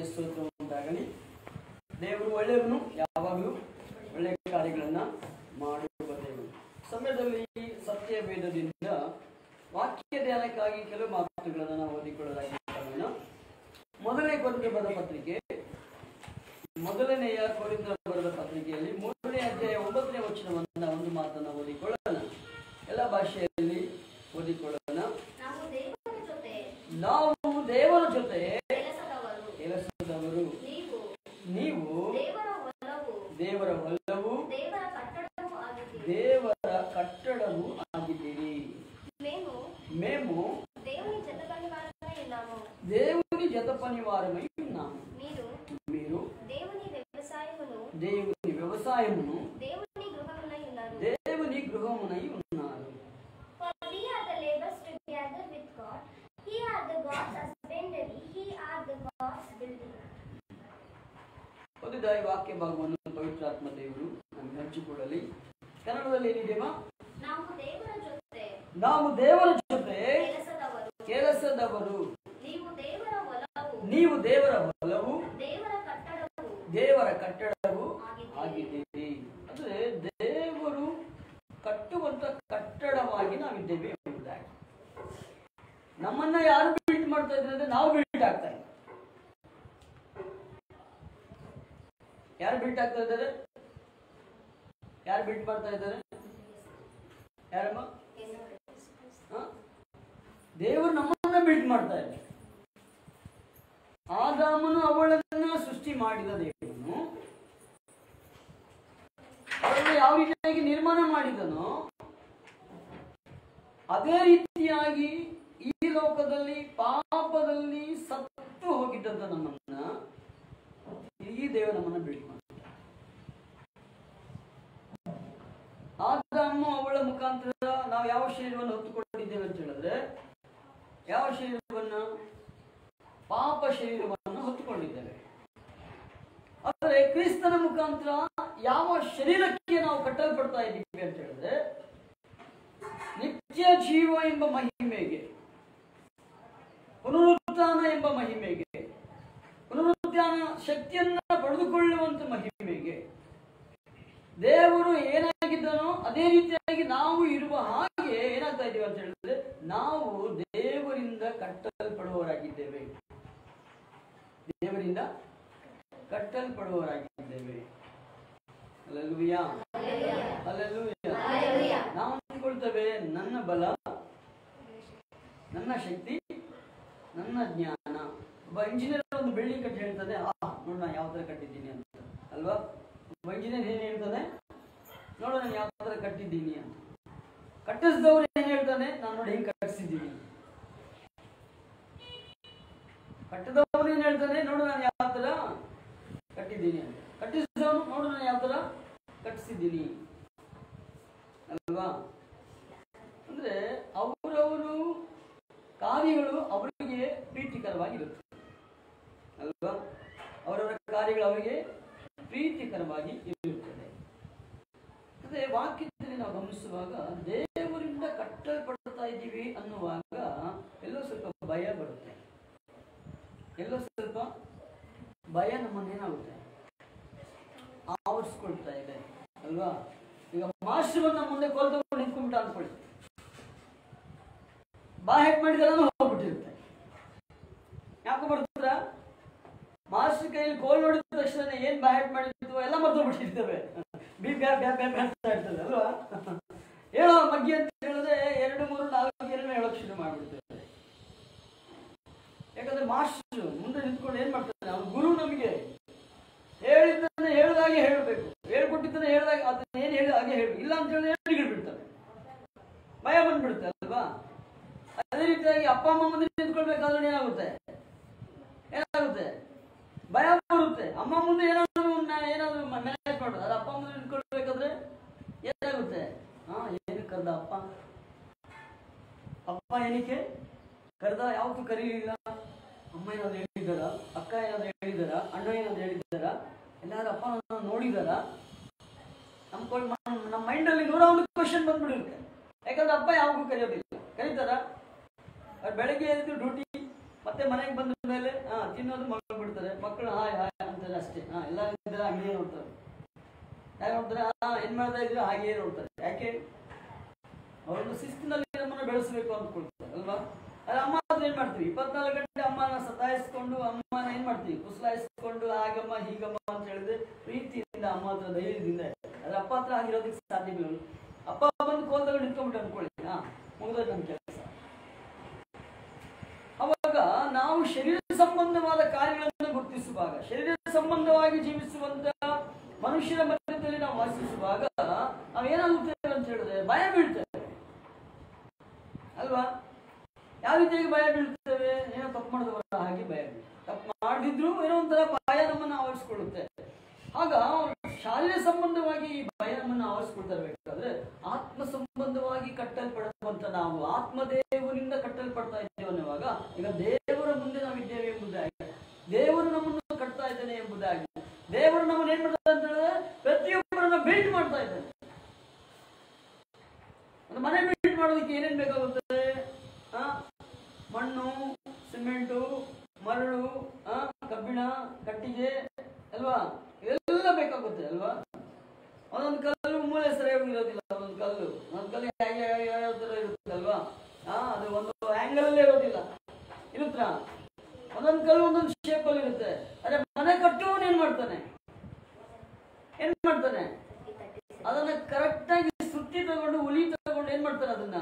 ನಾಮಕ್ಕೆ ಸ್ತೋತ್ರ ಉಂಟಾಗಲಿ. ದೇವರು ಒಳ್ಳೆಯವನು, ಯಾವಾಗಲೂ ಒಳ್ಳೆಯ ಕಾರ್ಯಗಳನ್ನು ಮಾಡುವ ದೇವರು. ಸಮಯದಲ್ಲಿ ಸತ್ಯ ವೇದದಿಂದ ವಾಕ್ಯ ಧ್ಯಾನಕ್ಕಾಗಿ ಕೆಲವು ಮಾತುಗಳನ್ನು ನಾವು ಓದಿಕೊಳ್ಳಲಾಗಿದೆ. ಮೊದಲನೇ ಕೊರಿಂಥರಿಗೆ ಬರೆದ ಪತ್ರಿಕೆ, ಮೊದಲನೆಯ ಕೊರಿಂಥರಿಗೆ ಬರೆದ ಪತ್ರಿಕೆಯಲ್ಲಿ 3ನೇ ಅಧ್ಯಾಯ 9ನೇ ವಚನವನ್ನು ಒಂದು ಮಾತನ್ನು ಓದಿಕೊಳ್ಳೋಣ. ಎಲ್ಲ ಭಾಷೆಯಲ್ಲಿ ಓದಿಕೊಳ್ಳೋಣ. ನಾವು ದೇವರ ಜೊತೆ ಕೆಲಸದವರು, ನೀವು ದೇವರ ಹೊಲವು, ದೇವರ ಕಟ್ಟಡವೂ ಆಗಿದ್ದೀರಿ. మేము దేవుని జత పనివారమై ఉన్నాము. మీరు దేవుని వ్యవసాయమును, దేవుని గృహమునై ఉన్నారు. ಓದಿದಾಯಿ ವಾಕ್ಯ ಭಾಗವನ್ನು ಪವಿತ್ರಾತ್ಮ ದೇವರು ನಮಗೆ ಹಂಚಿಕೊಳ್ಳಲಿ. ಕನ್ನಡದಲ್ಲಿ ಏನಿದೆಯಮ್ಮ? ನಾವು ದೇವರ ಜೊತೆ ಕೆಲಸದವರು, ನೀವು ದೇವರ ಹೊಲವು, ದೇವರ ಕಟ್ಟಡವು ಆಗಿದ್ದೀರಿ. ಅಂದ್ರೆ ದೇವರು ಕಟ್ಟುವಂತ ಕಟ್ಟಡವಾಗಿ ನಾವಿದ್ದೇವೆ ಎಂಬುದಾಗಿ. ನಮ್ಮನ್ನ ಯಾರು ಬಿಲ್ಟ್ ಮಾಡ್ತಾ ಇದ್ದಾರೆ ಅಂದ್ರೆ ನಾವು ಬಿಲ್ಟ್ ಆಗ್ತಾ ಇದ್ದೀವಿ. ಯಾರು ಬಿಲ್ಟ್ ಆಗ್ತಾ ಇದ್ದಾರೆ? ಯಾರು ಬಿಲ್ಟ್ ಮಾಡ್ತಾ ಇದ್ದಾರೆ? ಯಾರಮ್ಮ? ದೇವರು ನಮ್ಮನ್ನ ಬಿಲ್ಟ್ ಮಾಡ್ತಾ ಇದ್ದಾರೆ. ಆದಾಮನು ಅವಳನ್ನ ಸೃಷ್ಟಿ ಮಾಡಿದ ದೇವನು ಅವಳನ್ನು ಯಾವ ರೀತಿಯಾಗಿ ನಿರ್ಮಾಣ ಮಾಡಿದನೋ ಅದೇ ರೀತಿಯಾಗಿ ಈ ಲೋಕದಲ್ಲಿ ಪಾಪದಲ್ಲಿ ಸತ್ತು ಹೋಗಿದ್ದಂತ ನಮ್ಮನ್ನ ಈ ದೇವರು ನಮ್ಮನ್ನ ಬಿಲ್ಟ್ ಮಾಡ್ತಾರೆ. ಆದಾಮು ಅವಳ ಮುಖಾಂತರ ನಾವು ಯಾವ ಶರೀರವನ್ನು ಹೊತ್ತುಕೊಂಡಿದ್ದೇವೆ ಅಂತ ಹೇಳಿದ್ರೆ, ಯಾವ ಶರೀರವನ್ನು? ಪಾಪ ಶರೀರವನ್ನು ಹೊತ್ತುಕೊಂಡಿದ್ದೇವೆ. ಆದರೆ ಕ್ರಿಸ್ತನ ಮುಖಾಂತರ ಯಾವ ಶರೀರಕ್ಕೆ ನಾವು ಕಟ್ಟಲ್ಪಡ್ತಾ ಇದ್ದೀವಿ ಅಂತ ಹೇಳಿದ್ರೆ, ನಿತ್ಯ ಜೀವ ಎಂಬ ಮಹಿಮೆಗೆ, ಪುನರುತ್ಥಾನ ಎಂಬ ಮಹಿಮೆಗೆ, ಪುನರುತ್ಥಾನ ಶಕ್ತಿಯನ್ನ ಪಡೆದುಕೊಳ್ಳುವಂತ ಮಹಿಮೆಗೆ, ದೇವರು ಏನಾಗಿದ್ದನೋ ಅದೇ ರೀತಿಯಾಗಿ ನಾವು ಇರುವ ಹಾಗೆ ಏನಾಗ್ತಾ ಇದ್ದೀವಿ ಅಂತ ಹೇಳಿದ್ರೆ, ನಾವು ದೇವರಿಂದ ಕಟ್ಟಲ್ಪಡುವವರಾಗಿದ್ದೇವೆ. ದೇವರಿಂದ ಕಟ್ಟಲ್ಪಡುವವರಾಗಿದ್ದೇವೆ. Hallelujah, hallelujah. ನಾವು ಅಂದುಕೊಳ್ತೇವೆ ನನ್ನ ಬಲ, ನನ್ನ ಶಕ್ತಿ, ನನ್ನ ಜ್ಞಾನ. ಒಬ್ಬ ಇಂಜಿನಿಯರ್ ಒಂದು ಬಿಲ್ಡಿಂಗ್ ಕಟ್ಟಿ ಹೇಳ್ತಾನೆ, ನೋಡು ನಾನು ಯಾವ ತರ ಕಟ್ಟಿದ್ದೀನಿ ಅಂತ ಅಲ್ವಾ? ಒಬ್ಬ ಇಂಜಿನಿಯರ್ ಏನ್ ಹೇಳ್ತಾನೆ? ನೋಡು ನಾನು ಯಾವ ತರ ಕಟ್ಟಿದ್ದೀನಿ ಅಂತ. ಕಟ್ಟಿಸಿದವ್ರು ಏನ್ ಹೇಳ್ತಾನೆ? ನಾನು ನೋಡಿ ಹೆಂಗ್ ಕಟ್ಟಿಸಿದ್ದೀನಿ. ಕಟ್ಟಿದವನು ಏನ್ ಹೇಳ್ತಾನೆ? ನೋಡು ನಾನು ಯಾವ ತರ ಕಟ್ಟಿದ್ದೀನಿ ಅಂತ. ಕಟ್ಟಿಸಿದವನು ನೋಡು ನಾನು ಯಾವ ತರ ಕಟ್ಟಿಸಿದ್ದೀನಿ ಅಲ್ವಾ? ಅಂದ್ರೆ ಅವರವರು ಕಾರ್ಯಗಳು ಅವರಿಗೆ ಪ್ರೀತಿಕರವಾಗಿರುತ್ತೆ ಅಲ್ವಾ? ಅವರವರ ಕಾರ್ಯಗಳು ಅವರಿಗೆ ಪ್ರೀತಿಕರವಾಗಿ ಇರುತ್ತದೆ. ಅದೇ ವಾಕ್ಯದಲ್ಲಿ ನಾವು ಗಮನಿಸುವಾಗ ದೇವರಿಂದ ಕಟ್ಟಲ್ಪಡ್ತಾ ಇದ್ದೀವಿ ಅನ್ನುವಾಗ ಎಲ್ಲೋ ಸ್ವಲ್ಪ ಭಯ ಬರುತ್ತೆ, ಎಲ್ಲೋ ಸ್ವಲ್ಪ ಭಯ ನಮ್ಮನ್ನೇನಾಗುತ್ತೆ, ಆವರಿಸ್ಕೊಳ್ತಾ ಇದೆ ಅಲ್ವಾ? ಈಗ ಮಾಸ್ಟರ್ನ ಮುಂದೆ ಕೋಲ್ ತಗೊಂಡು ನಿಂತ್ಕೊಂಡ್ಬಿಟ್ಟ ಅಂದ್ಕೊಳ್ಳಿ, ಬಾ ಹೆಟ್ ಮಾಡಿದೆಲ್ಲ ಹೋಗ್ಬಿಟ್ಟಿರುತ್ತೆ. ಯಾಕೆ ಬರ್ತಾರ? ಮಾಸ್ಟರ್ ಕೈಯಲ್ಲಿ ಕೋಲ್ ನೋಡಿದ ತಕ್ಷಣ ಏನ್ ಬಾ ಹೆಟ್ ಮಾಡಿರ್ತೀವೋ ಎಲ್ಲ ಮರ್ತೋಗ್ಬಿಟ್ಟಿರ್ತವೆ. ಬಿ ಬ್ಯಾ ಬ್ಯಾ ಬ್ಯಾ ಬ್ಯಾ ಅಂತ ಇರ್ತದೆ ಅಲ್ವಾ? ಹೇಳೋ ಮಗ್ಗಿ ಅಂತ ಹೇಳಿದ್ರೆ 2, 3, 4 ಏನೋ ಹೇಳೋಕ್ ಶುರು ಮಾಡ್ಬಿಡ್ತೇವೆ. ಯಾಕಂದ್ರೆ ಮಾಸ್ಟರ್ ಮುಂದೆ ನಿಂತ್ಕೊಂಡು ಏನ್ ಮಾಡ್ತಾನೆ? ಅವ್ನ ಗುರು ನಮಗೆ ಹೇಳಿದ್ದನ್ನ ಹೇಳಿದಾಗೆ ಹೇಳ್ಬೇಕು, ಹೇಳ್ಕೊಟ್ಟಿದ್ದನ್ನ ಹೇಳಿದಾಗ ಅದನ್ನ ಏನ್ ಹೇಳಿದ ಹಾಗೆ ಹೇಳಿ, ಇಲ್ಲ ಅಂತ ಹೇಳಿದ್ರೆ ಹಿಡಿಬಿಡ್ತಾರೆ, ಭಯ ಬಂದ್ಬಿಡುತ್ತೆ ಅಲ್ವಾ? ಅದೇ ರೀತಿಯಾಗಿ ಅಪ್ಪ ಅಮ್ಮ ಮುಂದೆ ನಿಂತ್ಕೊಳ್ಬೇಕಾದ್ರೆ ಏನಾಗುತ್ತೆ? ಭಯ ಬರುತ್ತೆ. ಅಮ್ಮ ಮುಂದೆ ಏನಾದ್ರು ಮ್ಯಾನೇಜ್ ಮಾಡೋದು, ಅದು ಅಪ್ಪ ಮುಂದೆ ನಿಂತ್ಕೊಳ್ಬೇಕಾದ್ರೆ ಏನಾಗುತ್ತೆ? ಏನಕ್ಕೆ ಕರೆದ ಅಪ್ಪ? ಅಪ್ಪ ಏನಕ್ಕೆ ಕರೆದ? ಯಾವತ್ತೂ ಕರೀಲಿಲ್ಲ. ಅಮ್ಮ ಏನಾದ್ರು ಹೇಳಿದಾರ? ಅಕ್ಕ ಏನಾದ್ರು ಹೇಳಿದಾರ? ಅಣ್ಣ ಏನಾದ್ರು ಹೇಳಿದಾರ? ಎಲ್ಲಾರು ಅಪ್ಪ ನೋಡಿದಾರ? ನಮ್ಮ ಮೈಂಡಲ್ಲಿ 101 ಕ್ವಶನ್ ಬಂದ್ಬಿಡಿರುತ್ತೆ. ಯಾಕಂದ್ರೆ ಅಪ್ಪ ಯಾವಾಗೂ ಕರೆಯೋದಿಲ್ಲ. ಕರೀತಾರ? ಅವ್ರು ಬೆಳಗ್ಗೆ ಎದ್ದು ಡ್ಯೂಟಿ ಮತ್ತೆ ಮನೆಗೆ ಬಂದ ಮೇಲೆ ತಿನ್ನೋದು ಮಕ್ಕಳು ಬಿಡ್ತಾರೆ, ಮಕ್ಕಳು ಹಾಯ್ ಹಾಯ್ ಅಂತಾರೆ ಅಷ್ಟೇ. ಎಲ್ಲ ಇದ್ರೆ ಹಾಗೆ ನೋಡ್ತಾರೆ. ಯಾಕೆ ನೋಡ್ತಾರೆ? ಏನ್ ಮಾಡ್ತಾ ಇದ್ರೆ ಹಾಗೆ ನೋಡ್ತಾರೆ. ಯಾಕೆ? ಅವ್ರನ್ನ ಶಿಸ್ತಿನಲ್ಲಿ ನಮ್ಮನ್ನ ಬೆಳೆಸಬೇಕು ಅಂದ್ಕೊಳ್ತಾರೆ ಅಲ್ವಾ? ಅಮ್ಮ ಆದ್ರೆ ಏನ್ ಮಾಡ್ತೀವಿ? 24 ಗಂಟೆ ಅಮ್ಮನ ಸತಾಯಿಸ್ಕೊಂಡು, ಅಮ್ಮನ ಏನ್ ಮಾಡ್ತೀವಿ? ಕುಸಲಾಯಿಸ್ಕೊಂಡು, ಹಾಗಮ್ಮ ಹೀಗಮ್ಮ ಅಂತ ಹೇಳಿದ್ರೆ ಪ್ರೀತಿಯಿಂದ ಅಮ್ಮ ಹತ್ರ ಧೈರ್ಯದಿಂದ. ಅದ್ರ ಅಪ್ಪ ಹತ್ರ ಆಗಿರೋದಕ್ಕೆ ಸಾಧ್ಯವಿಲ್ಲ. ಅಪ್ಪ ಬಂದು ಕೋಲ್ದಾಗ ನಿಂತ್ಕೊಂಡ್ಬಿಟ್ಟು ಅನ್ಕೊಳ್ಳಿ, ಮುಗಿದೋಯ್ತು ನನ್ನ ಕೆಲಸ. ಅವಾಗ ನಾವು ಶರೀರ ಸಂಬಂಧವಾದ ಕಾರ್ಯಗಳನ್ನು ಗುರುತಿಸುವಾಗ, ಶರೀರ ಸಂಬಂಧವಾಗಿ ಜೀವಿಸುವಂತ ಮನುಷ್ಯರ ಮಧ್ಯದಲ್ಲಿ ನಾವು ವಾಸಿಸುವಾಗ ನಾವೇನಾಗುತ್ತೇವೆ ಅಂತ ಹೇಳಿದ್ರೆ ಭಯ ಬೀಳ್ತೇವೆ ಅಲ್ವಾ? ಯಾವ ರೀತಿಯಾಗಿ ಭಯ ಬೀಳ್ತೇವೆ? ಏನೋ ತಪ್ಪು ಮಾಡಿದವರ ಹಾಗೆ ಭಯ ಬೀಳ್ತೇವೆ. ತಪ್ಪು ಮಾಡಿದ್ರು ಏನೋ ಒಂಥರ ಭಯ ನಮ್ಮನ್ನು ಆವರಿಸ್ಕೊಳ್ಳುತ್ತೆ. ಆಗ ಶಾರೀರ ಸಂಬಂಧವಾಗಿ ಈ ಭಯ ನಮ್ಮನ್ನು ಆವರಿಸ್ಕೊಳ್ತಿರ್ಬೇಕಾದ್ರೆ ಆತ್ಮ ಸಂಬಂಧವಾಗಿ ಕಟ್ಟಲ್ಪಡುವಂತ ನಾವು ಆತ್ಮದೇವರಿಂದ ಕಟ್ಟಲ್ಪಡ್ತಾ ಇದ್ದೇವೆ ಅನ್ನುವಾಗ, ಈಗ ದೇವರ ಮುಂದೆ ನಾವಿದ್ದೇವೆ ಎಂಬುದಾಗಿ, ದೇವರು ನಮ್ಮನ್ನು ಕಟ್ತಾ ಇದ್ದಾನೆ ಎಂಬುದಾಗಿ, ದೇವರು ನಮ್ಮನ್ನು ಏನ್ ಮಾಡ್ತಾರೆ ಅಂತ ಹೇಳಿದ್ರೆ ಪ್ರತಿಯೊಬ್ಬರನ್ನ ಬಿಲ್ಡ್ ಮಾಡ್ತಾ ಇದ್ದಾನೆ. ಒಂದು ಮನೆ ಬಿಲ್ಡ್ ಮಾಡೋದಕ್ಕೆ ಏನೇನ್ ಬೇಕಾಗುತ್ತದೆ? ಮಣ್ಣು, ಸಿಮೆಂಟು, ಮರಳು, ಕಬ್ಬಿಣ, ಕಟ್ಟಿಗೆ ಅಲ್ವಾ? ಇವೆಲ್ಲ ಬೇಕಾಗುತ್ತೆ ಅಲ್ವಾ? ಒಂದೊಂದು ಕಲ್ಲು ಮೂಲೆ ಸರಿಯಾಗಿ ಇರೋದಿಲ್ಲ. ಒಂದೊಂದು ಕಲ್ಲು ಯಾವ ತರ ಇರುತ್ತೆ ಅಲ್ವಾ? ಅದು ಒಂದು ಆಂಗಲ್ ಅಲ್ಲೇ ಇರೋದಿಲ್ಲ, ಇರುತ್ತಾ? ಒಂದೊಂದು ಕಲ್ಲು ಒಂದೊಂದು ಶೇಪ್ ಅಲ್ಲಿ ಇರುತ್ತೆ. ಅದೇ ಮನೆ ಕಟ್ಟುವವನು ಏನ್ ಮಾಡ್ತಾನೆ? ಅದನ್ನ ಕರೆಕ್ಟ್ ಆಗಿ ಸುತ್ತಿ ತಗೊಂಡು, ಉಲಿ ತಗೊಂಡು ಏನ್ ಮಾಡ್ತಾನೆ? ಅದನ್ನ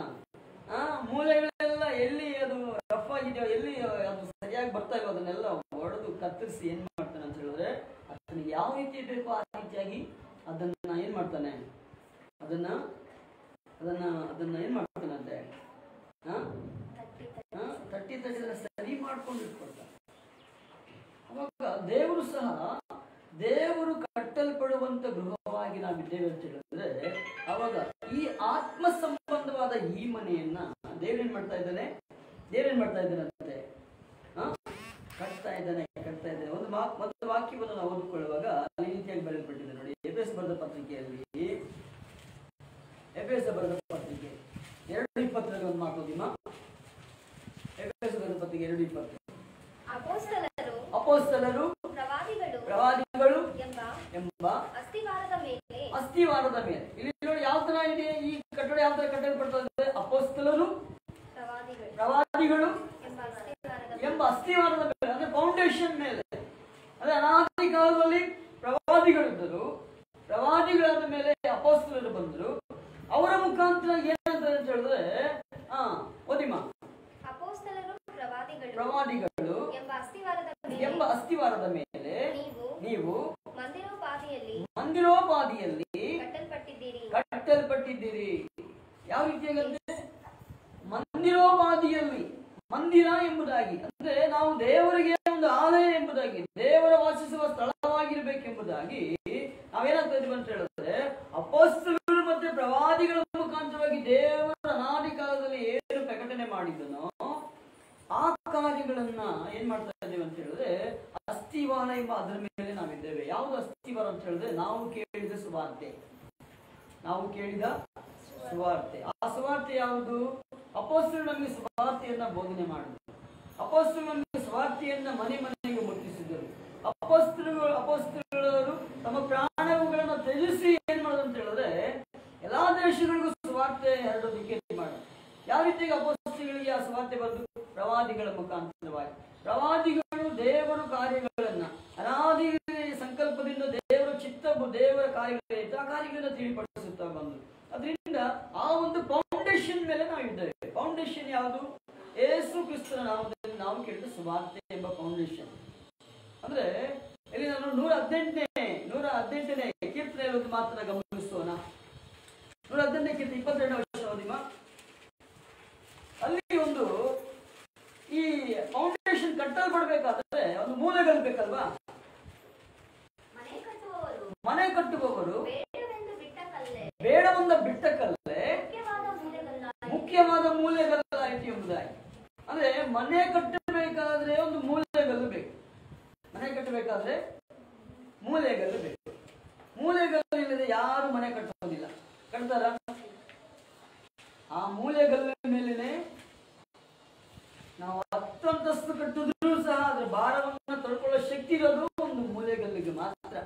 ಮೂಲೆಗಳೆಲ್ಲ ಎಲ್ಲಿ ಅದು ರಫ್ ಆಗಿದೆಯೋ, ಎಲ್ಲಿ ಅದು ಸರಿಯಾಗಿ ಬರ್ತಾ ಇರೋ ಅದನ್ನೆಲ್ಲ ಹೊಡೆದು ಕತ್ತರಿಸಿ ಏನ್ ಮಾಡ್ತಾನೆ ಅಂತ ಹೇಳಿದ್ರೆ, ಅದನಿಗೆ ಯಾವ ರೀತಿ ಬೇಕೋ ಆ ರೀತಿಯಾಗಿ ಅದನ್ನ ಏನ್ ಮಾಡ್ತಾನೆ? ಅದನ್ನ ಏನ್ ಮಾಡ್ತಾನೆ ಅಂತೆ? ತಟ್ಟಿದ್ರೆ ಸರಿ ಮಾಡ್ಕೊಂಡು ಇಟ್ಕೊಳ್ತಾನೆ. ಅವಾಗ ದೇವರು ಸಹ, ದೇವರು ಕಟ್ಟಲ್ಪಡುವಂತ ಗೃಹವಾಗಿ ನಾವಿದ್ದೇವೆ ಅಂತ ಹೇಳಿದ್ರೆ, ಅವಾಗ ಈ ಆತ್ಮ ಸಂಬಂಧವಾದ ಈ ಮನೆಯನ್ನ ದೇವ್ರೇನ್ ಮಾಡ್ತಾ ಇದ್ದಾನೆ ಅಂತೆ? ಕಟ್ತಾ ಇದ್ದಾನೆ. ಒಂದು ವಾಕ್ಯವನ್ನು ನಾವು ಓದಿಕೊಳ್ಳುವಾಗ ಈ ರೀತಿಯಾಗಿ ಬರೆಯಲ್ಪಟ್ಟಿದೆ ನೋಡಿ. ಎಫೆಸ ಬರೆದ ಪತ್ರಿಕೆಯಲ್ಲಿ, ಎಫೆಸ ಬರೆದ ಪತ್ರಿಕೆ 2:20 ಒಂದು ಮಾತೋದಿಮ್ಮ. ಎಫೆಸ ಬರೆದ ಪತ್ರಿಕೆ 2:20. ಅಪೊಸ್ತಲರು ಪ್ರವಾದಿಗಳು ಎಂಬ ಅಸ್ಥಿವಾರದ ಮೇಲೆ. ಇಲ್ಲಿ ನೋಡಿ ಯಾವ ತರ ಇದೆ ಈ ಕಟ್ಟಡ, ಯಾವ ತರ ಕಟ್ಟಲ್ಪಡ್ತಾ ಇದೆ? ಅಪೊಸ್ತಲರು ಪ್ರವಾದಿಗಳು ಎಂಬ ಅಸ್ಥಿವಾರದ ಮೇಲೆ, ಅಂದ್ರೆ ಫೌಂಡೇಶನ್ ಮೇಲೆ. ಅದೇ ಅನಾದಿ ಕಾಲದಲ್ಲಿ ಪ್ರವಾದಿಗಳಿದ್ದರು, ಪ್ರವಾದಿಗಳಾದ ಮೇಲೆ ಅಪೊಸ್ತಲರು ಬಂದರು. ಅವರ ಮುಖಾಂತರ ಏನಂತಾರೆ ಅಂತ ಹೇಳಿದ್ರೆ, ಓದಿಮ್ಮ. ಪ್ರವಾದಿಗಳು ಎಂಬ ಅಸ್ಥಿವಾರದ ಮೇಲೆ ನೀವು ಮಂದಿರೋಪಾದಿಯಲ್ಲಿ ಕಟ್ಟಲ್ಪಟ್ಟಿದ್ದೀರಿ. ಯಾವ ರೀತಿಯಾಗಂದ್ರೆ ಮಂದಿರೋಪಾದಿಯಲ್ಲಿ, ಮಂದಿರ ಎಂಬುದಾಗಿ ಅಂದ್ರೆ ನಾವು ದೇವರಿಗೆ ಒಂದು ಆಲಯ ಎಂಬುದಾಗಿ, ದೇವರ ವಾಸಿಸುವ ಸ್ಥಳವಾಗಿರ್ಬೇಕೆಂಬುದಾಗಿ ನಾವೇನಾಗ್ತಾ ಇದೀವಿ ಅಂತ ಹೇಳಿದ್ರೆ, ಅಪೊಸ್ತಲರು ಮತ್ತೆ ಪ್ರವಾದಿಗಳ ಮುಖಾಂತರವಾಗಿ ದೇವರ ಅನಾದಿ ಕಾಲದಲ್ಲಿ ಏನು ಪ್ರಕಟಣೆ ಮಾಡಿದ್ದನೋ ಆ ಕಾರ್ಯಗಳನ್ನ ಏನ್ ಮಾಡ್ತಾ ಇದ್ದೇವೆ ಅಂತ ಹೇಳಿದ್ರೆ, ಅಸ್ಥಿವಾರ ಎಂಬ ಅದರ ಮೇಲೆ ನಾವಿದ್ದೇವೆ. ಯಾವುದು ಅಸ್ಥಿವಾರ ಅಂತ ಹೇಳಿದ್ರೆ, ನಾವು ಕೇಳಿದ ಸುವಾರ್ತೆ. ಆ ಸುವಾರ್ತೆ ಯಾವುದು? ಅಪೊಸ್ತಲರು ನಮಗೆ ಸುವಾರ್ತೆಯನ್ನ ಬೋಧನೆ ಮಾಡಿದರು. ಅಪೊಸ್ತಲರು ನಮಗೆ ಸುವಾರ್ತೆಯನ್ನ ಮನೆ ಮನೆಗೆ ಮುಟ್ಟಿಸಿದರು. ಅಪೊಸ್ತಲರು ತಮ್ಮ ಪ್ರಾಣಗಳನ್ನು ತ್ಯಜಿಸಿ ಏನ್ ಮಾಡೋದು ಅಂತ ಹೇಳಿದ್ರೆ, ಎಲ್ಲಾ ದೇಶಗಳಿಗೂ ಸುವಾರ್ತೆ ಹರಡೋದಕ್ಕೆ ಮಾಡಿದ್ರು. ಯಾವ ರೀತಿಯಾಗಿ ಅಪೊಸ್ತಲರಿಗೆ ಆ ಸುವಾರ್ತೆ ಬಂದು? ಪ್ರವಾದಿಗಳ ಮುಖಾಂತರವಾಗಿ. ಪ್ರವಾದಿಗಳು ದೇವರ ಕಾರ್ಯಗಳನ್ನ, ಅನಾದಿ ಸಂಕಲ್ಪದಿಂದ ದೇವರ ದೇವರ ಕಾರ್ಯಗಳೇನು ಆ ಕಾರ್ಯಗಳನ್ನ ತಿಳಿಪಡಿಸುತ್ತಾ ಬಂದು, ಅದರಿಂದ ಆ ಒಂದು ಫೌಂಡೇಶನ್ ಮೇಲೆ ನಾವು ಇದ್ದೇವೆ. ಫೌಂಡೇಶನ್ ಯಾವುದು? ಯೇಸು ಕ್ರಿಸ್ತನ ನಾಮದಲ್ಲಿ ನಾವು ಕೇಳಿದ ಸುವಾರ್ತೆ ಎಂಬ ಫೌಂಡೇಶನ್. ಅಂದ್ರೆ ಇಲ್ಲಿ ನಾನು 118ನೇ ಕೀರ್ತನೆಯಲ್ಲಿ ಒಂದು ಮಾತನ್ನ ಗಮನಿಸೋಣ. 118ನೇ ಕೀರ್ತನೆ 22ನೇ ವರ್ಷ ಓದಿಮ. ಅಲ್ಲಿ ಒಂದು ಈ ಫೌಂಡೇಶನ್ ಕಟ್ಟಲ್ಪಡಬೇಕಾದ್ರೆ ಒಂದು ಮೂಲೆಗಳು ಬೇಕಲ್ವಾ? ಮನೆ ಕಟ್ಟುವವರು ಬೇಡವೆಂದ ಬಿಟ್ಟ ಕಲ್ಲೇ ಮುಖ್ಯವಾದ ಮೂಲೆಗಲ್ಲಾಯಿತು ಎಂಬುದಾಗಿ. ಅಂದ್ರೆ ಮನೆ ಕಟ್ಟಬೇಕಾದ್ರೆ ಒಂದು ಮೂಲೆಗಲ್ಲು ಬೇಕು. ಮನೆ ಕಟ್ಟಬೇಕಾದ್ರೆ ಮೂಲೆಗಲ್ಲು ಬೇಕು. ಮೂಲೆಗಲ್ಲು ಇಲ್ಲದೆ ಯಾರು ಮನೆ ಕಟ್ಟೋದಿಲ್ಲ. ಕಟ್ತಾರ? ಆ ಮೂಲೆಗಲ್ಲು ಮೇಲೇನೆ ನಾವು 10 ಅಂತಸ್ತು ಕಟ್ಟಿದ್ರು ಸಹ ಅದ್ರ ಭಾರವನ್ನ ತಡ್ಕೊಳ್ಳೋ ಶಕ್ತಿ ಇರೋದು ಒಂದು ಮೂಲೆಗಲ್ಲಿಗೆ ಮಾತ್ರ.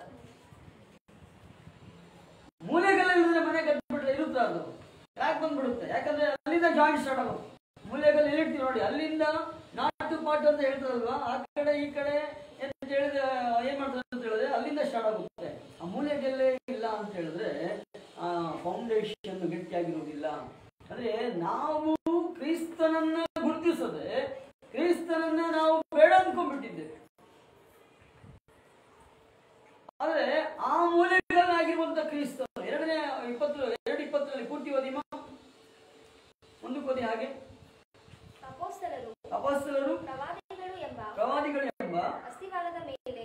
ಮೂಲೆಗಲ್ಲಿದ್ರೆ ಮನೆ ಕಟ್ಬಿಟ್ರೆ ಇರುತ್ತೆ ಅದು ಯಾಕೆ ಬಂದ್ಬಿಡುತ್ತೆ? ಯಾಕಂದ್ರೆ ಅಲ್ಲಿಂದ ಜಾಯಿಂಟ್ ಸ್ಟಾರ್ಟ್ ಆಗುತ್ತೆ. ಮೂಲೆಗಲ್ಲು ಎಲ್ಲಿರ್ತೀವಿ ನೋಡಿ, ಅಲ್ಲಿಂದ ನಾಟು ಪಾಟ್ ಅಂತ ಹೇಳ್ತಾರಲ್ವಾ, ಆ ಕಡೆ ಈ ಕಡೆ ಅಂತ ಹೇಳಿದ್ರೆ ಏನ್ ಮಾಡ್ತಾರೆ ಅಂತ ಹೇಳಿದ್ರೆ ಅಲ್ಲಿಂದ ಸ್ಟಾರ್ಟ್ ಆಗುತ್ತೆ. ಆ ಮೂಲೆಗಲ್ಲೇ ಇಲ್ಲ ಅಂತ ಹೇಳಿದ್ರೆ ಆ ಫೌಂಡೇಶನ್ ಗಟ್ಟಿಯಾಗಿರುವುದಿಲ್ಲ. ಅಂದ್ರೆ ನಾವು ಕ್ರಿಸ್ತನನ್ನ ಗುರುತಿಸದೆ ಕ್ರಿಸ್ತನನ್ನ ನಾವು ಬೇಡ ಅಂದ್ಕೊಂಡ್ಬಿಟ್ಟಿದ್ದೇವೆ. ಆದ್ರೆ ಆ ಮೂಲೆಗಳಾಗಿರುವಂತ ಕ್ರಿಸ್ತನು 2:20 ಪೂರ್ತಿ ಓದಿಮ, ಮುಂದಕ್ಕೆ ಓದಿ. ಹಾಗೆ ಅಪೊಸ್ತಲರು ಪ್ರವಾದಿಗಳು ಎಂಬ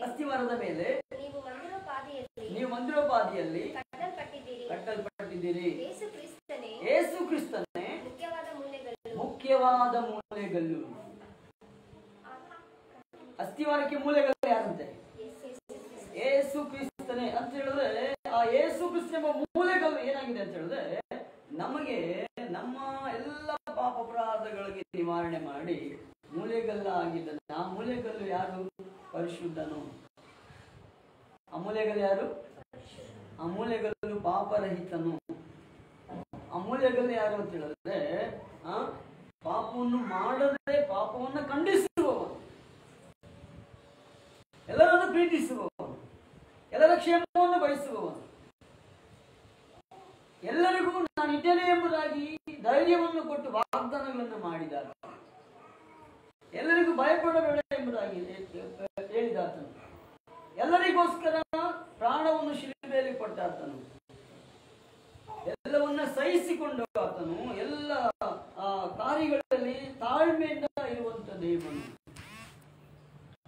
ಅಸ್ತಿವಾರದ ಮೇಲೆ ನೀವು ಮಂದಿರೋಪಾದಿಯಲ್ಲಿ ಕಟ್ಟಲ್ಪಟ್ಟಿದ್ದೀರಿ. ಯೇಸು ಕ್ರಿಸ್ತನೇ ಮುಖ್ಯವಾದ ಮೂಲೆಗಲ್ಲು. ಅಸ್ತಿವಾರಕ್ಕೆ ಮೂಲೆಗಲ್ಲು ಯಾರಂತೆ? ಯೇಸು ಕ್ರಿಸ್ತನೇ ಅಂತ ಹೇಳಿದ್ರೆ ಆ ಯೇಸು ಕ್ರಿಸ್ತ ಎಂಬ ಮೂಲೆಗಲ್ಲು ಏನಾಗಿದೆ ಅಂತ ಹೇಳಿದ್ರೆ ನಮಗೆ ನಮ್ಮ ಎಲ್ಲ ಪಾಪ ಅಪರಾಧಗಳಿಗೆ ನಿವಾರಣೆ ಮಾಡಿ ಮೂಲೆಗಲ್ಲ ಆಗಿದ್ದಾನೆ. ಆ ಮೂಲೆಗಲ್ಲು ಯಾರು? ಪರಿಶುದ್ಧನು. ಆ ಮೂಲೆಗಲ್ಲು ಯಾರು? ಆ ಮೂಲೆಗಲ್ಲು ಪಾಪರಹಿತನು. ಆ ಮೂಲೆಗಲ್ಲು ಯಾರು ಅಂತ ಹೇಳಿದ್ರೆ ಪಾಪವನ್ನು ಮಾಡದೆ ಪಾಪವನ್ನು ಖಂಡಿಸುವವನು, ಎಲ್ಲರನ್ನು ಪ್ರೀತಿಸುವವನು, ಎಲ್ಲರ ಕ್ಷೇಮವನ್ನು ಬಯಸುವವನು, ಎಲ್ಲರಿಗೂ ನಾನು ಇದ್ದೇನೆ ಎಂಬುದಾಗಿ ಧೈರ್ಯವನ್ನು ಕೊಟ್ಟು ವಾಗ್ದಾನಗಳನ್ನು ಮಾಡಿದ್ದಾರೆ, ಎಲ್ಲರಿಗೂ ಭಯಪಡಬೇಡ ಎಂಬುದಾಗಿ ಹೇಳಿದಾತನು, ಎಲ್ಲರಿಗೋಸ್ಕರ ಪ್ರಾಣವನ್ನು ಶಿಲುಬೆಯಲ್ಲಿ ಕೊಟ್ಟಾತನು, ಎಲ್ಲವನ್ನ ಸಹಿಸಿಕೊಂಡು ಆತನು ಎಲ್ಲ ಕಾರ್ಯಗಳಲ್ಲಿ ತಾಳ್ಮೆಯಿಂದ ಇರುವಂತ ದೇವನು.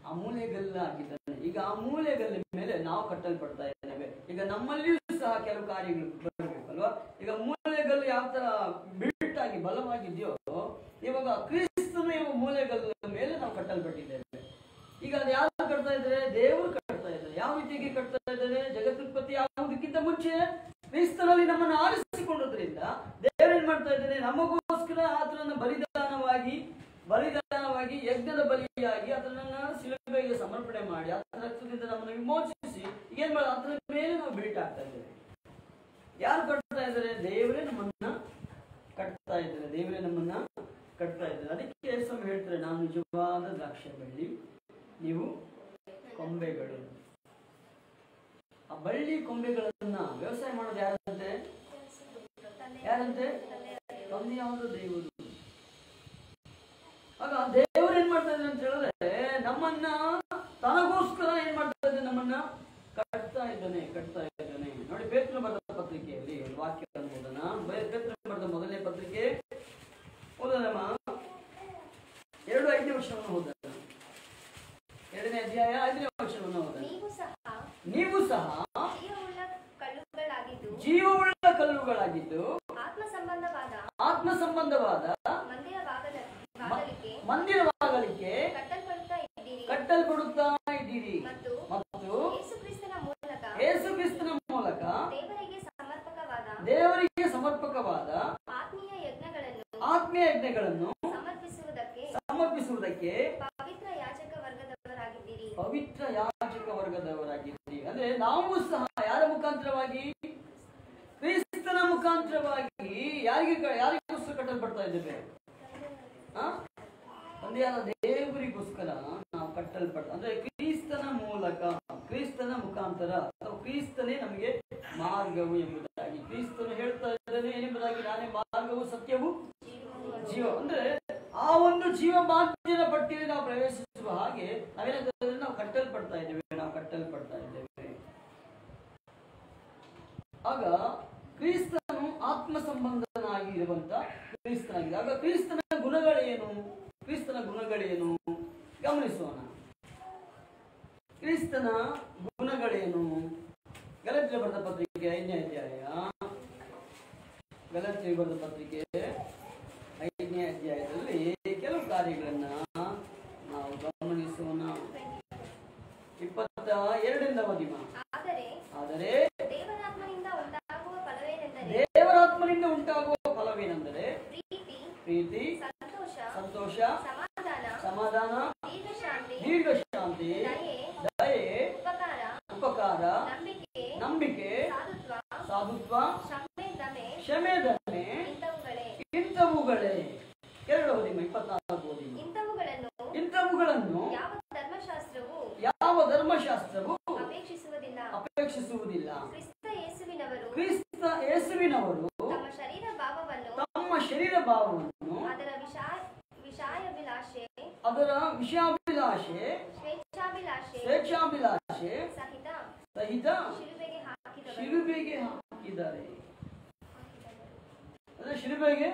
ಆ ಮೂಲೆಗಲ್ಲ ಆಗಿದ್ದಾನೆ. ಈಗ ಆ ಮೂಲೆಗಲ್ಲಿನ ಮೇಲೆ ನಾವು ಕಟ್ಟಲ್ಪಡ್ತಾ ಇದ್ದೇವೆ. ಈಗ ನಮ್ಮಲ್ಲಿಯೂ ಸಹ ಕೆಲವು ಕಾರ್ಯಗಳು ಬರಬೇಕಲ್ವಾ? ಈಗ ಮೂಲೆಗಲ್ಲು ಯಾವ ತರ ಬಿಲ್ಟ್ ಆಗಿ ಬಲವಾಗಿದೆಯೋ ಇವಾಗ ಕ್ರಿಸ್ತನು ಎಂಬ ಮೂಲೆಗಲ್ಲ ಮೇಲೆ ನಾವು ಕಟ್ಟಲ್ಪಟ್ಟಿದ್ದೇವೆ. ಈಗ ಅದು ಯಾರು ಕಟ್ತಾ ಇದ್ದಾರೆ? ದೇವರು ಕಟ್ತಾ ಇದ್ದಾರೆ. ಯಾವ ರೀತಿಯಾಗಿ ಕಟ್ತಾ ಇದ್ದಾರೆ? ಜಗದುತ್ಪತ್ತಿ ಆಗುವುದಕ್ಕಿಂತ ಮುಂಚೆ ಕ್ರಿಸ್ತನಲ್ಲಿ ನಮ್ಮನ್ನು ಆರಿಸಿಕೊಂಡದ್ರಿಂದ ದೇವರು ಏನ್ ಮಾಡ್ತಾ ಇದ್ದಾನೆ? ನಮಗೋಸ್ಕರ ಆತನನ್ನು ಬಲಿದಾನವಾಗಿ ಯಜ್ಞದ ಬಲಿಯಾಗಿ ಆತನನ್ನ ಶಿಲುಬೆಗೆ ಸಮರ್ಪಣೆ ಮಾಡಿ ಆತನ ರಕ್ತದಿಂದ ನಮ್ಮನ್ನು ವಿಮೋಚಿಸಿ ಏನ್ ಮಾಡ ಆತನ ಮೇಲೆ ನಾವು ಬಿಲ್ಟ್ ಆಗ್ತಾ ಇದ್ದೇವೆ. ಯಾರು ಕಟ್ತಾ ಇದ್ದಾರೆ? ದೇವರೇ ನಮ್ಮನ್ನ ಕಟ್ತಾ ಇದ್ದಾರೆ. ದೇವರೇ ನಮ್ಮನ್ನ ಕಟ್ತಾ ಇದ್ದಾರೆ. ಅದಕ್ಕೆ ಸ್ವಾಮಿ ಹೇಳ್ತಾರೆ, ನಾನು ನಿಜವಾದ ದ್ರಾಕ್ಷಿ ಬಳ್ಳಿ, ನೀವು ಕೊಂಬೆಗಳು. ಆ ಬಳ್ಳಿ ಕೊಂಬೆಗಳನ್ನ ವ್ಯವಸಾಯ ಮಾಡೋದು ಯಾರಂತೆ? ತಂದೆಯಾದ ದೇವರು. ಆಗ ದೇವರು ಏನ್ ಮಾಡ್ತಾ ಇದ್ದಾರೆ ಅಂತ ಹೇಳಿದ್ರೆ ನಮ್ಮನ್ನ ತನಗೋಸ್ಕರ ಏನ್ ಮಾಡ್ತಾ ಇದ್ದಾನೆ? ನಮ್ಮನ್ನ ಕಟ್ತಾ ಇದ್ದಾನೆ. ನೋಡಿ, ಪೇತ್ರನ ಬರೆದ ಪತ್ರಿಕೆಯಲ್ಲಿ ಒಂದು ವಾಕ್ಯವನ್ನು ಓದೋಣ. ಪೇತ್ರನ ಬರೆದ ಮೊದಲನೇ ಪತ್ರಿಕೆ ಓದೋಣಮ್ಮ. 2:5 ವರ್ಷವನ್ನು ಓದೋಣ. 2ನೇ ಅಧ್ಯಾಯ 5ನೇ ವರ್ಷವನ್ನು ಓದೋಣ. ನೀವು ಸಹ ಜೀವವುಳ್ಳ ಕಲ್ಲುಗಳಾಗಿದ್ದು ಆತ್ಮ ಸಂಬಂಧವಾದ ಮಂದಿರ ಬಾಗಲಿಗೆ ಕಟ್ಟಲ್ಪಡುತ್ತಾ ಇದ್ದೀರಿ ಮತ್ತು ಯೇಸು ಕ್ರಿಸ್ತನ ಮೂಲಕ ದೇವರಿಗೆ ಸಮರ್ಪಕವಾದ ಆತ್ಮೀಯ ಯಜ್ಞಗಳನ್ನು ಸಮರ್ಪಿಸುವುದಕ್ಕೆ ಪವಿತ್ರ ಯಾಜಕ ವರ್ಗದವರಾಗಿದ್ದೀರಿ. ಅಂದ್ರೆ ನಾವು ಸಹ ಯಾರ ಮುಖಾಂತರವಾಗಿ? ಕ್ರಿಸ್ತನ ಮುಖಾಂತರವಾಗಿ ಯಾರಿಗೋಸ್ಕರ ಕಟ್ಟಲ್ಪಡ್ತಾ ಇದ್ದೇವೆ? ತಂದೆಯಾದ ದೇವರಿಗೋಸ್ಕರ ನಾವು ಕಟ್ಟಲ್ಪಟ್ಟ, ಅಂದ್ರೆ ಕ್ರಿಸ್ತನ ಮೂಲಕ, ಕ್ರಿಸ್ತನ ಮುಖಾಂತರ, ಅಥವಾ ಕ್ರಿಸ್ತನೇ ನಮಗೆ ಮಾರ್ಗವು ಎಂಬುದಾಗಿ ಕ್ರಿಸ್ತನು ಹೇಳ್ತಾ ಇದ್ದಾನೆ. ಏನೆಂಬುದಾಗಿ? ನಾನೇ ಮಾರ್ಗವು ಸತ್ಯವು ಜೀವ. ಅಂದ್ರೆ ಆ ಒಂದು ಜೀವ ಮಾರ್ಗದ ಪಟ್ಟಿಯಲ್ಲಿ ನಾವು ಪ್ರವೇಶಿಸುವ ಹಾಗೆ ನಾವೇನಾದ್ರೆ ನಾವು ಕಟ್ಟಲ್ಪಡ್ತಾ ಇದ್ದೇವೆ. ಆಗ ಕ್ರಿಸ್ತನು ಆತ್ಮ ಸಂಬಂಧನಾಗಿರುವಂತ ಕ್ರಿಸ್ತನಾಗಿದೆ. ಆಗ ಕ್ರಿಸ್ತನ ಗುಣಗಳೇನು ಗಮನಿಸೋಣ. ಕ್ರಿಸ್ತನ ಗುಣಗಳೇನು? ಗಲಾತ್ಯರಿಗೆ ಬರೆದ ಪತ್ರಿಕೆ 5ನೇ ಅಧ್ಯಾಯ, ಗಲಾತ್ಯರಿಗೆ ಬರೆದ ಪತ್ರಿಕೆ 5ನೇ ಅಧ್ಯಾಯದಲ್ಲಿ ಕೆಲವು ಕಾರ್ಯಗಳನ್ನ ನಾವು ಗಮನಿಸೋಣ. 22ರಿಂದ ಓದಿಮ. ಆದರೆ ದೇವರಾತ್ಮನಿಂದ ಉಂಟಾಗುವ ಫಲವೇನೆಂದರೆ ಪ್ರೀತಿ, ಸಂತೋಷ, ಸಮಾಧಾನ, ಸಾಧುತ್ವ, ಕ್ಷಮೆ, ದಮೆ, ಕ್ಷಮೆ, ದಮೆ ಇಂಥವುಗಳೇ. ಎರಡು ಓದಿಮ್ಮ, 24 ಓದಿಮ್ಮ. ಇಂಥವುಗಳನ್ನು ಯಾವ ಧರ್ಮಶಾಸ್ತ್ರವು ಅಪೇಕ್ಷಿಸುವುದಿಲ್ಲ. ಕ್ರಿಸ್ತ ಯೇಸುವಿನವರು ತಮ್ಮ ಶರೀರ ಭಾವವನ್ನು ಅದರ ವಿಷಯಾಭಿಲಾಷೆ ಸ್ವೇಚ್ಛಾಭಿಲಾಷೆ ಸಹಿತ ಶಿಲುಬೆಗೆ ಹಾಕಿದ್ದಾರೆ. ಅಂದ್ರೆ ಶಿಲುಬೆಗೆ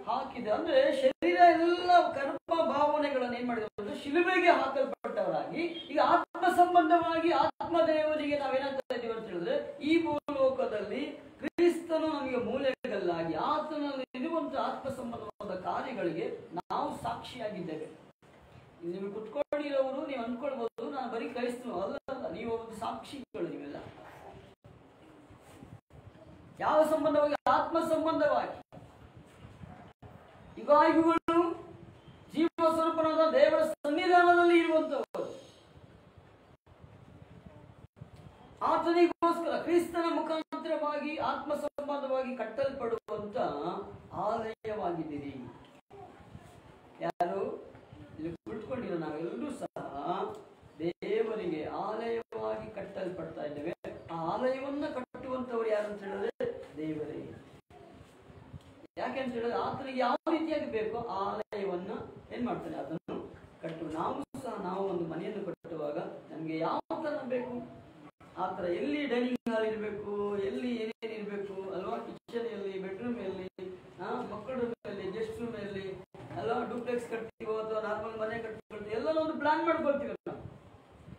ಹಾಕಿದೆ ಅಂದ್ರೆ ಶರೀರ ಎಲ್ಲ ಕರ್ಮ ಭಾವನೆಗಳನ್ನು ಏನ್ ಮಾಡಿದ್ರು ಅಂದ್ರೆ ಶಿಲುಬೆಗೆ ಹಾಕಲ್ಪಟ್ಟವರಾಗಿ ಈಗ ಆತ್ಮ ಸಂಬಂಧವಾಗಿ ಆತ್ಮ ದೇವರಿಗೆ ನಾವೇನಾಗ್ತಾ ಇದೀವಿ ಅಂತ ಹೇಳಿದ್ರೆ ಈ ಭೂಲೋಕದಲ್ಲಿ ಕ್ರಿಸ್ತನು ನಮಗೆ ಮೂಲೆಗಲ್ಲಾಗಿ ಆತನಲ್ಲಿ ಇರುವಂತಹ ಆತ್ಮ ಸಂಬಂಧವಾದ ಕಾರ್ಯಗಳಿಗೆ ನಾವು ಸಾಕ್ಷಿಯಾಗಿದ್ದೇವೆ. ನೀವು ಕುತ್ಕೊಂಡಿರೋರು ನೀವು ಅಂದ್ಕೊಳ್ಬಹುದು ನಾನು ಬರೀ ಕ್ರೈಸ್ತನು ಅಲ್ಲ, ನೀವು ಒಂದು ಸಾಕ್ಷಿಗಳು. ನೀವೆಲ್ಲ ಯಾವ ಸಂಬಂಧವಾಗಿ? ಆತ್ಮ ಸಂಬಂಧವಾಗಿ. ಯುಗಾಯುಗಳು ಜೀವ ಸ್ವರೂಪನಾದ ದೇವರ ಸನ್ನಿಧಾನದಲ್ಲಿ ಇರುವಂತವರು, ಆತನಿಗೋಸ್ಕರ ಕ್ರಿಸ್ತನ ಮುಖಾಂತರವಾಗಿ ಆತ್ಮ ಸಂಬಂಧವಾಗಿ ಕಟ್ಟಲ್ಪಡುವಂತ ಆಲಯವಾಗಿದ್ದೀರಿ. ಯಾರು ಇಲ್ಲಿ ಕುಳಿತುಕೊಂಡಿರೋ ನಾವೆಲ್ಲರೂ ಸಹ ದೇವರಿಗೆ ಆಲಯವಾಗಿ ಕಟ್ಟಲ್ಪಡ್ತಾ ಇದ್ದೇವೆ. ಆ ಆಲಯವನ್ನ ಕಟ್ಟುವಂತವ್ರು ಯಾರು ಅಂತ ಹೇಳಿದ್ರೆ ದೇವರೇ. ಯಾಕೆಂತ ಹೇಳಿದ್ರೆ ಆತನಿಗೆ ಯಾವ ರೀತಿಯಾಗಿ ಬೇಕೋ ಆ ಆಲಯವನ್ನ ಏನ್ ಮಾಡ್ತಾನೆ, ಅದನ್ನು ಕಟ್ಟು. ನಾವು ಸಹ ನಾವು ಒಂದು ಮನೆಯನ್ನು ಕಟ್ಟುವಾಗ ನಮ್ಗೆ ಯಾವ ತರ ಬೇಕು ಆ ತರ, ಎಲ್ಲಿ ಡೈನಿಂಗ್ ಹಾಲ್ ಇರಬೇಕು, ಎಲ್ಲಿ ಏನೇನು ಇರಬೇಕು ಅಲ್ವಾ, ಕಿಚನ್ ಎಲ್ಲಿ, ಬೆಡ್ರೂಮ್ ಎಲ್ಲಿ, ಮಕ್ಕಳ ರೂಮ್ ಎಲ್ಲಿ, ಗೆಸ್ಟ್ ರೂಮ್ ಎಲ್ಲಿ ಅಲ್ವಾ, ಡೂಪ್ಲೆಕ್ಸ್ ಕಟ್ತೀವೋ ಅಥವಾ ನಾರ್ಮಲ್ ಮನೆ ಕಟ್ಕೊಳ್ತೀವಿ, ಎಲ್ಲ ಒಂದು ಪ್ಲಾನ್ ಮಾಡ್ಕೊಳ್ತೀವಿ. ನಾವು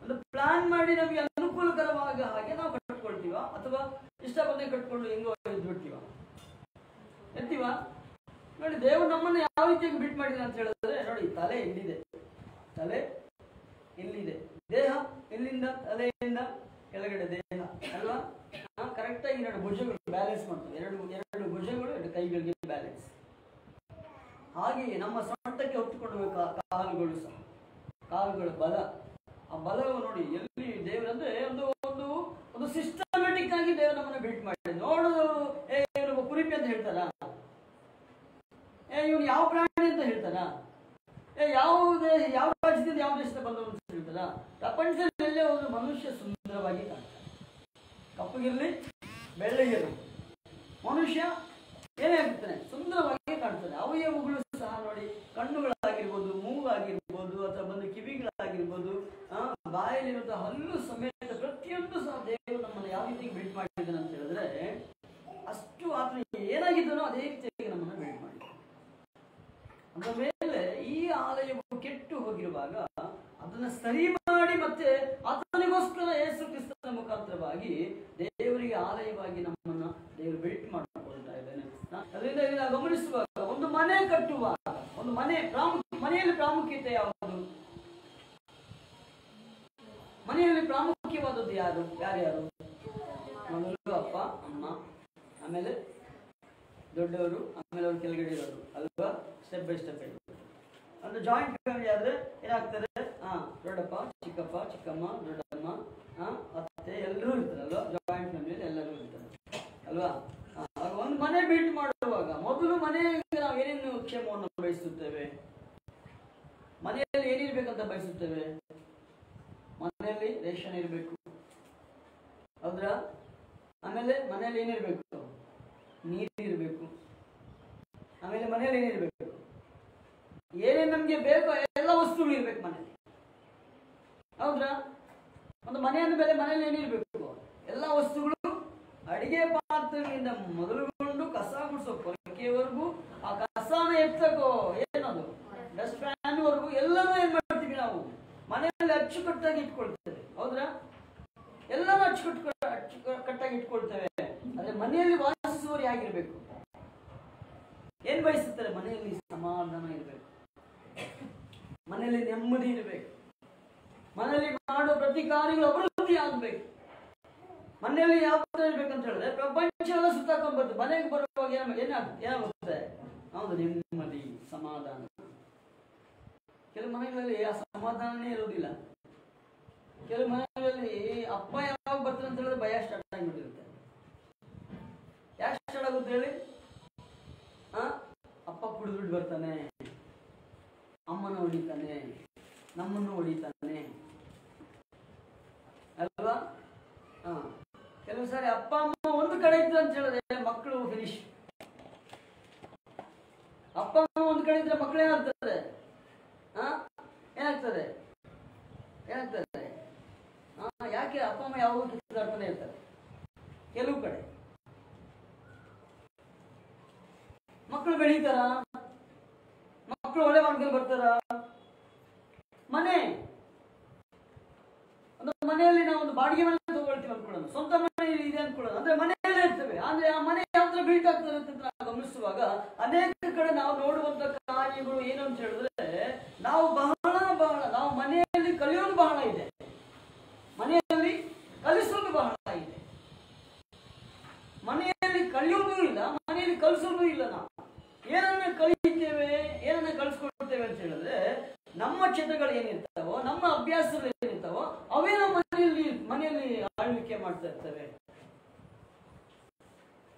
ಒಂದು ಪ್ಲಾನ್ ಮಾಡಿ ನಮಗೆ ಅನುಕೂಲಕರವಾಗ ಹಾಗೆ ನಾವು ಕಟ್ಕೊಳ್ತೀವ ಅಥವಾ ಇಷ್ಟ ಬಂದೇ ಕಟ್ಕೊಂಡು ಹೆಂಗೋ ಇದ್ಬಿಡ್ತೀವ ಎತ್ತೀವ. ನೋಡಿ ದೇವರು ನಮ್ಮನ್ನು ಯಾವ ರೀತಿಯಾಗಿ ಬಿಟ್ ಮಾಡಿದ ಅಂತ ಹೇಳಿದ್ರೆ, ನೋಡಿ ತಲೆ ಎಲ್ಲಿದೆ, ತಲೆ ಇಲ್ಲಿದೆ, ದೇಹ ಇಲ್ಲಿಂದ ತಲೆಯಿಂದ ಕೆಳಗಡೆ ದೇಹ ಅಲ್ವಾ, ಕರೆಕ್ಟ್ ಆಗಿ ಎರಡು ಭುಜಗಳು ಬ್ಯಾಲೆನ್ಸ್ ಮಾಡ್ತವೆ, ಎರಡು ಭುಜಗಳು ಎರಡು ಕೈಗಳಿಗೆ ಬ್ಯಾಲೆನ್ಸ್. ಹಾಗೆಯೇ ನಮ್ಮ ಸೊಂಟಕ್ಕೆ ಹೊತ್ತುಕೊಂಡು ಕಾಲುಗಳು ಸಹ, ಕಾಲುಗಳ ಬಲ, ಆ ಬಲವು ನೋಡಿ ಎಲ್ಲಿ ದೇವರಂದ್ರೆ ಒಂದು ಒಂದು ಒಂದು ಸಿಸ್ಟಮೆಟಿಕ್ ಆಗಿ ದೇವರು ನಮ್ಮನ್ನು ಬಿಲ್ಟ್ ಮಾಡಿ. ನೋಡಿದವರು ಇವನು ಕುರಿಪಿ ಅಂತ ಹೇಳ್ತಾರ, ಇವನು ಯಾವ ಪ್ರಾಣಿ ಅಂತ ಹೇಳ್ತಾರ, ಯಾವ ರಾಜ್ಯದಿಂದ ಯಾವ ದೇಶದಿಂದ ಬಂದವರು ಅಂತ ಹೇಳ್ತಾರ. ಪ್ರಪಂಚದಲ್ಲೇ ಒಂದು ಮನುಷ್ಯ ಸುಂದರವಾಗಿ ಕಾಣ್ತಾನೆ, ಕಪ್ಪಗಿರ್ಲಿ ಬೆಳ್ಳಗಿರ್ಲಿ ಮನುಷ್ಯ ಏನೇ ಆಗ್ತಾನೆ ಸುಂದರವಾಗಿ ಕಾಣ್ತಾನೆ. ಅವಯವಗಳು ಸಹ ನೋಡಿ, ಕಣ್ಣುಗಳಾಗಿರ್ಬೋದು, ಮೂಗಾಗಿರ್ಬೋದು ಅಥವಾ ಬಂದು ಕಿವಿಗಳಾಗಿರ್ಬೋದು, ಬಾಯಲ್ಲಿರುವಂತಹ ಹಲ್ಲು ಸಮೇತ ಪ್ರತಿಯೊಂದು ಸಹ ದೇವರು ನಮ್ಮನ್ನು ಯಾವ ರೀತಿ ಬಿಲ್ಟ್ ಮಾಡಿದ್ದಾನೆ ಅಂತ ಹೇಳಿದ್ರೆ, ಅಷ್ಟು ಆತನ ಏನಾಗಿದ್ದನೋ ಅದೇ ರೀತಿಯಾಗಿ ನಮ್ಮನ್ನು ಬಿಲ್ಟ್ ಮಾಡಿದ್ದಾನೆ. ಅಂದ ಮೇಲೆ ಈ ಆಲಯವು ಕೆಟ್ಟು ಹೋಗಿರುವಾಗ ಅದನ್ನ ಸರಿ ಮಾಡಿ ಮತ್ತೆ ಆತನಿಗೋಸ್ಕರ ಯೇಸು ಕ್ರಿಸ್ತನ ಮುಖಾಂತರವಾಗಿ ದೇವರಿಗೆ ಆಲಯವಾಗಿ ನಮ್ಮನ್ನ ದೇವರು ಬಿಲ್ಟ್ ಮಾಡಿಕೊಳ್ತಾ ಇದ್ದಾನೆ. ಅದರಿಂದ ನಾವು ಗಮನಿಸುವಾಗ ಒಂದು ಮನೆ ಕಟ್ಟುವಾಗ ಒಂದು ಮನೆಯಲ್ಲಿ ಪ್ರಾಮುಖ್ಯತೆ ಯಾವುದು? ಮನೆಯಲ್ಲಿ ಪ್ರಾಮುಖ್ಯವಾದದ್ದು ಯಾರ್ಯಾರು? ಮೊದಲು ಅಪ್ಪ ಅಮ್ಮ, ಆಮೇಲೆ ದೊಡ್ಡವರು, ಆಮೇಲೆ ಅವ್ರ ಕೆಳಗಡೆ ಇರೋರು ಅಲ್ವಾ, ಸ್ಟೆಪ್ ಬೈ ಸ್ಟೆಪ್. ಅಂದ್ರೆ ಜಾಯಿಂಟ್ ಫ್ಯಾಮಿಲಿ ಆದ್ರೆ ಏನಾಗ್ತದೆ, ದೊಡ್ಡಪ್ಪ, ಚಿಕ್ಕಪ್ಪ, ಚಿಕ್ಕಮ್ಮ, ದೊಡ್ಡಮ್ಮ, ಅತ್ತೆ ಎಲ್ಲರೂ ಇರ್ತಾರಲ್ವಾ. ಜಾಯಿಂಟ್ ಫ್ಯಾಮಿಲಿಯಲ್ಲಿ ಎಲ್ಲರೂ ಇರ್ತಾರೆ ಅಲ್ವಾ. ಒಂದು ಮನೆ ಬಿಲ್ಟ್ ಮಾಡುವಾಗ ಮೊದಲು ಮನೆಯಲ್ಲಿ ನಾವು ಏನೇನು ಕ್ಷೇಮವನ್ನು ಬಯಸುತ್ತೇವೆ, ಮನೆಯಲ್ಲಿ ಏನಿರ್ಬೇಕಂತ ಬಯಸುತ್ತೇವೆ? ಮನೆಯಲ್ಲಿ ರೇಷನ್ ಇರಬೇಕು ಹೌದ್ರಾ. ಆಮೇಲೆ ಮನೆಯಲ್ಲಿ ಏನಿರ್ಬೇಕು? ನೀರು ಇರಬೇಕು. ಆಮೇಲೆ ಮನೆಯಲ್ಲಿ ಏನಿರ್ಬೇಕು? ಏನೇನು ನಮ್ಗೆ ಬೇಕೋ ಎಲ್ಲ ವಸ್ತುಗಳು ಇರ್ಬೇಕು ಮನೆಯಲ್ಲಿ, ಹೌದ್ರಾ. ಒಂದು ಮನೆ ಅಂದ ಮೇಲೆ ಮನೆಯಲ್ಲಿ ಏನಿರ್ಬೇಕು? ಎಲ್ಲ ವಸ್ತುಗಳು, ಅಡಿಗೆ ಪಾತ್ರೆಗಳಿಂದ ಮೊದಲುಗೊಂಡು ಕಸ ಗುಡಿಸೋ ಪೊರಕೆವರೆಗೂ, ಆ ಕಸನ ಎತ್ತಕೋ ಏನದು ಡಸ್ಟ್ ಫ್ಯಾನ್ ವರೆಗೂ ಎಲ್ಲರೂ ಏನ್ ಮಾಡ್ತೀವಿ ನಾವು ಮನೆಯಲ್ಲಿ ಅಚ್ಚುಕಟ್ಟಾಗಿ ಇಟ್ಕೊಳ್ತೇವೆ, ಹೌದ್ರಾ. ಎಲ್ಲರೂ ಅಚ್ಚುಕಟ್ಟಾಗಿ ಇಟ್ಕೊಳ್ತೇವೆ. ಆದ್ರೆ ಮನೆಯಲ್ಲಿ ವಾಸಿಸುವವರು ಹೇಗಿರ್ಬೇಕು? ಏನ್ ಬಯಸುತ್ತಾರೆ? ಮನೆಯಲ್ಲಿ ಸಮಾಧಾನ ಇರಬೇಕು, ಮನೆಯಲ್ಲಿ ನೆಮ್ಮದಿ ಇರಬೇಕು, ಮನೆಯಲ್ಲಿ ಮಾಡುವ ಪ್ರತಿ ಕಾರ್ಯಗಳು ಅಭಿವೃದ್ಧಿ ಆಗ್ಬೇಕು. ಮನೆಯಲ್ಲಿ ಯಾವ ತರ ಇರ್ಬೇಕಂತ ಹೇಳಿದ್ರೆ ಪ್ರಪಂಚ ಎಲ್ಲ ಸುತ್ತಾಕೊಂಡ್ ಬರ್ತದೆ, ಮನೆಗೆ ಬರುವಾಗ ಏನಾಗುತ್ತೆ? ಹೌದು, ನೆಮ್ಮದಿ ಸಮಾಧಾನ. ಕೆಲವು ಮನೆಗಳಲ್ಲಿ ಆ ಸಮಾಧಾನನೇ ಇರುವುದಿಲ್ಲ. ಕೆಲವು ಮನೆಗಳಲ್ಲಿ ಅಪ್ಪ ಯಾವಾಗ ಬರ್ತಾರೆ ಅಂತ ಹೇಳಿದ್ರೆ ಭಯ ಸ್ಟಾರ್ಟ್ ಆಗಿಬಿಟ್ಟಿರುತ್ತೆ. ಏನಾಗುತ್ತೆ ಹೇಳಿ? ಅಪ್ಪ ಕುಡಿದ್ಬಿಟ್ಟು ಬರ್ತಾನೆ, ಅಮ್ಮನ ಹೊಡಿತಾನೆ, ನಮ್ಮನ್ನು ಹೊಡಿತಾನೆ ಅಲ್ವಾ? ಕೆಲವು ಸಾರಿ ಅಪ್ಪ ಅಮ್ಮ ಒಂದು ಕಡೆ ಇದ್ರು ಅಂತ ಹೇಳಿದ್ರೆ ಮಕ್ಕಳು ಫಿನಿಶ್. ಅಪ್ಪ ಅಮ್ಮ ಒಂದು ಕಡೆ ಇದ್ರೆ ಮಕ್ಕಳು ಏನಾಗ್ತದೆ? ಏನಾಗ್ತದೆ? ಏನಾಗ್ತದೆ? ಯಾಕೆ? ಅಪ್ಪ ಅಮ್ಮ ಯಾವಾಗ ಕಿತ್ತಾಡ್ತಾನೆ ಇರ್ತಾರೆ. ಕೆಲವು ಕಡೆ ಮಕ್ಕಳು ಬೆಳೀತಾರ, ಮಕ್ಕಳು ಒಳ್ಳೆ ಮಾಡ್ಕೊಂಡು ಬರ್ತಾರ. ಮನೆಯಲ್ಲಿ ನಾವು ಒಂದು ಬಾಡಿಗೆ ಮನೆ ತಗೊಳ್ತೀವಿ ಅನ್ಕೊಳ್ಳೋಣ, ಸ್ವಂತ ಮನೆ ಇದೆ ಅನ್ಕೊಳ್ಳೋಣ, ಅಂದ್ರೆ ಮನೆಯಲ್ಲೇ ಇರ್ತೇವೆ. ಆದ್ರೆ ಆ ಮನೆ ಯಾವ ತರ ಬಿಲ್ಟ್ ಆಗ್ತದೆ ಅಂತ ನಾವು ಗಮನಿಸುವಾಗ ಅನೇಕ ಕಡೆ ನಾವು ನೋಡುವಂತ ಕಾರ್ಯಗಳು ಏನು ಅಂತ ಹೇಳಿದ್ರೆ, ನಾವು ನಾವು ಮನೆಯಲ್ಲಿ ಕಲಿಯೋದು ಬಹಳ ಇದೆ, ಮನೆಯಲ್ಲಿ ಕಲಿಸೋದು ಬಹಳ ಇದೆ. ಮನೆಯಲ್ಲಿ ಕಲಿಯೋದು ಇಲ್ಲ, ಮನೆಯಲ್ಲಿ ಕಲಿಸೋದು ಇಲ್ಲ. ನಾವು ಏನನ್ನ ಕಲಿತೇವೆ, ಏನನ್ನ ಕಲಿಸ್ಕೊಳ್ತೇವೆ ಅಂತ ಹೇಳಿದ್ರೆ, ನಮ್ಮ ಚಟಗಳು ಏನಿರ್ತಾವೋ, ನಮ್ಮ ಅಭ್ಯಾಸಗಳು ಏನಿರ್ತಾವೋ ಅವೇ ನಮ್ಮ ಮನೆಯಲ್ಲಿ ಆಳ್ವಿಕೆ ಮಾಡ್ತಾ ಇರ್ತವೆ.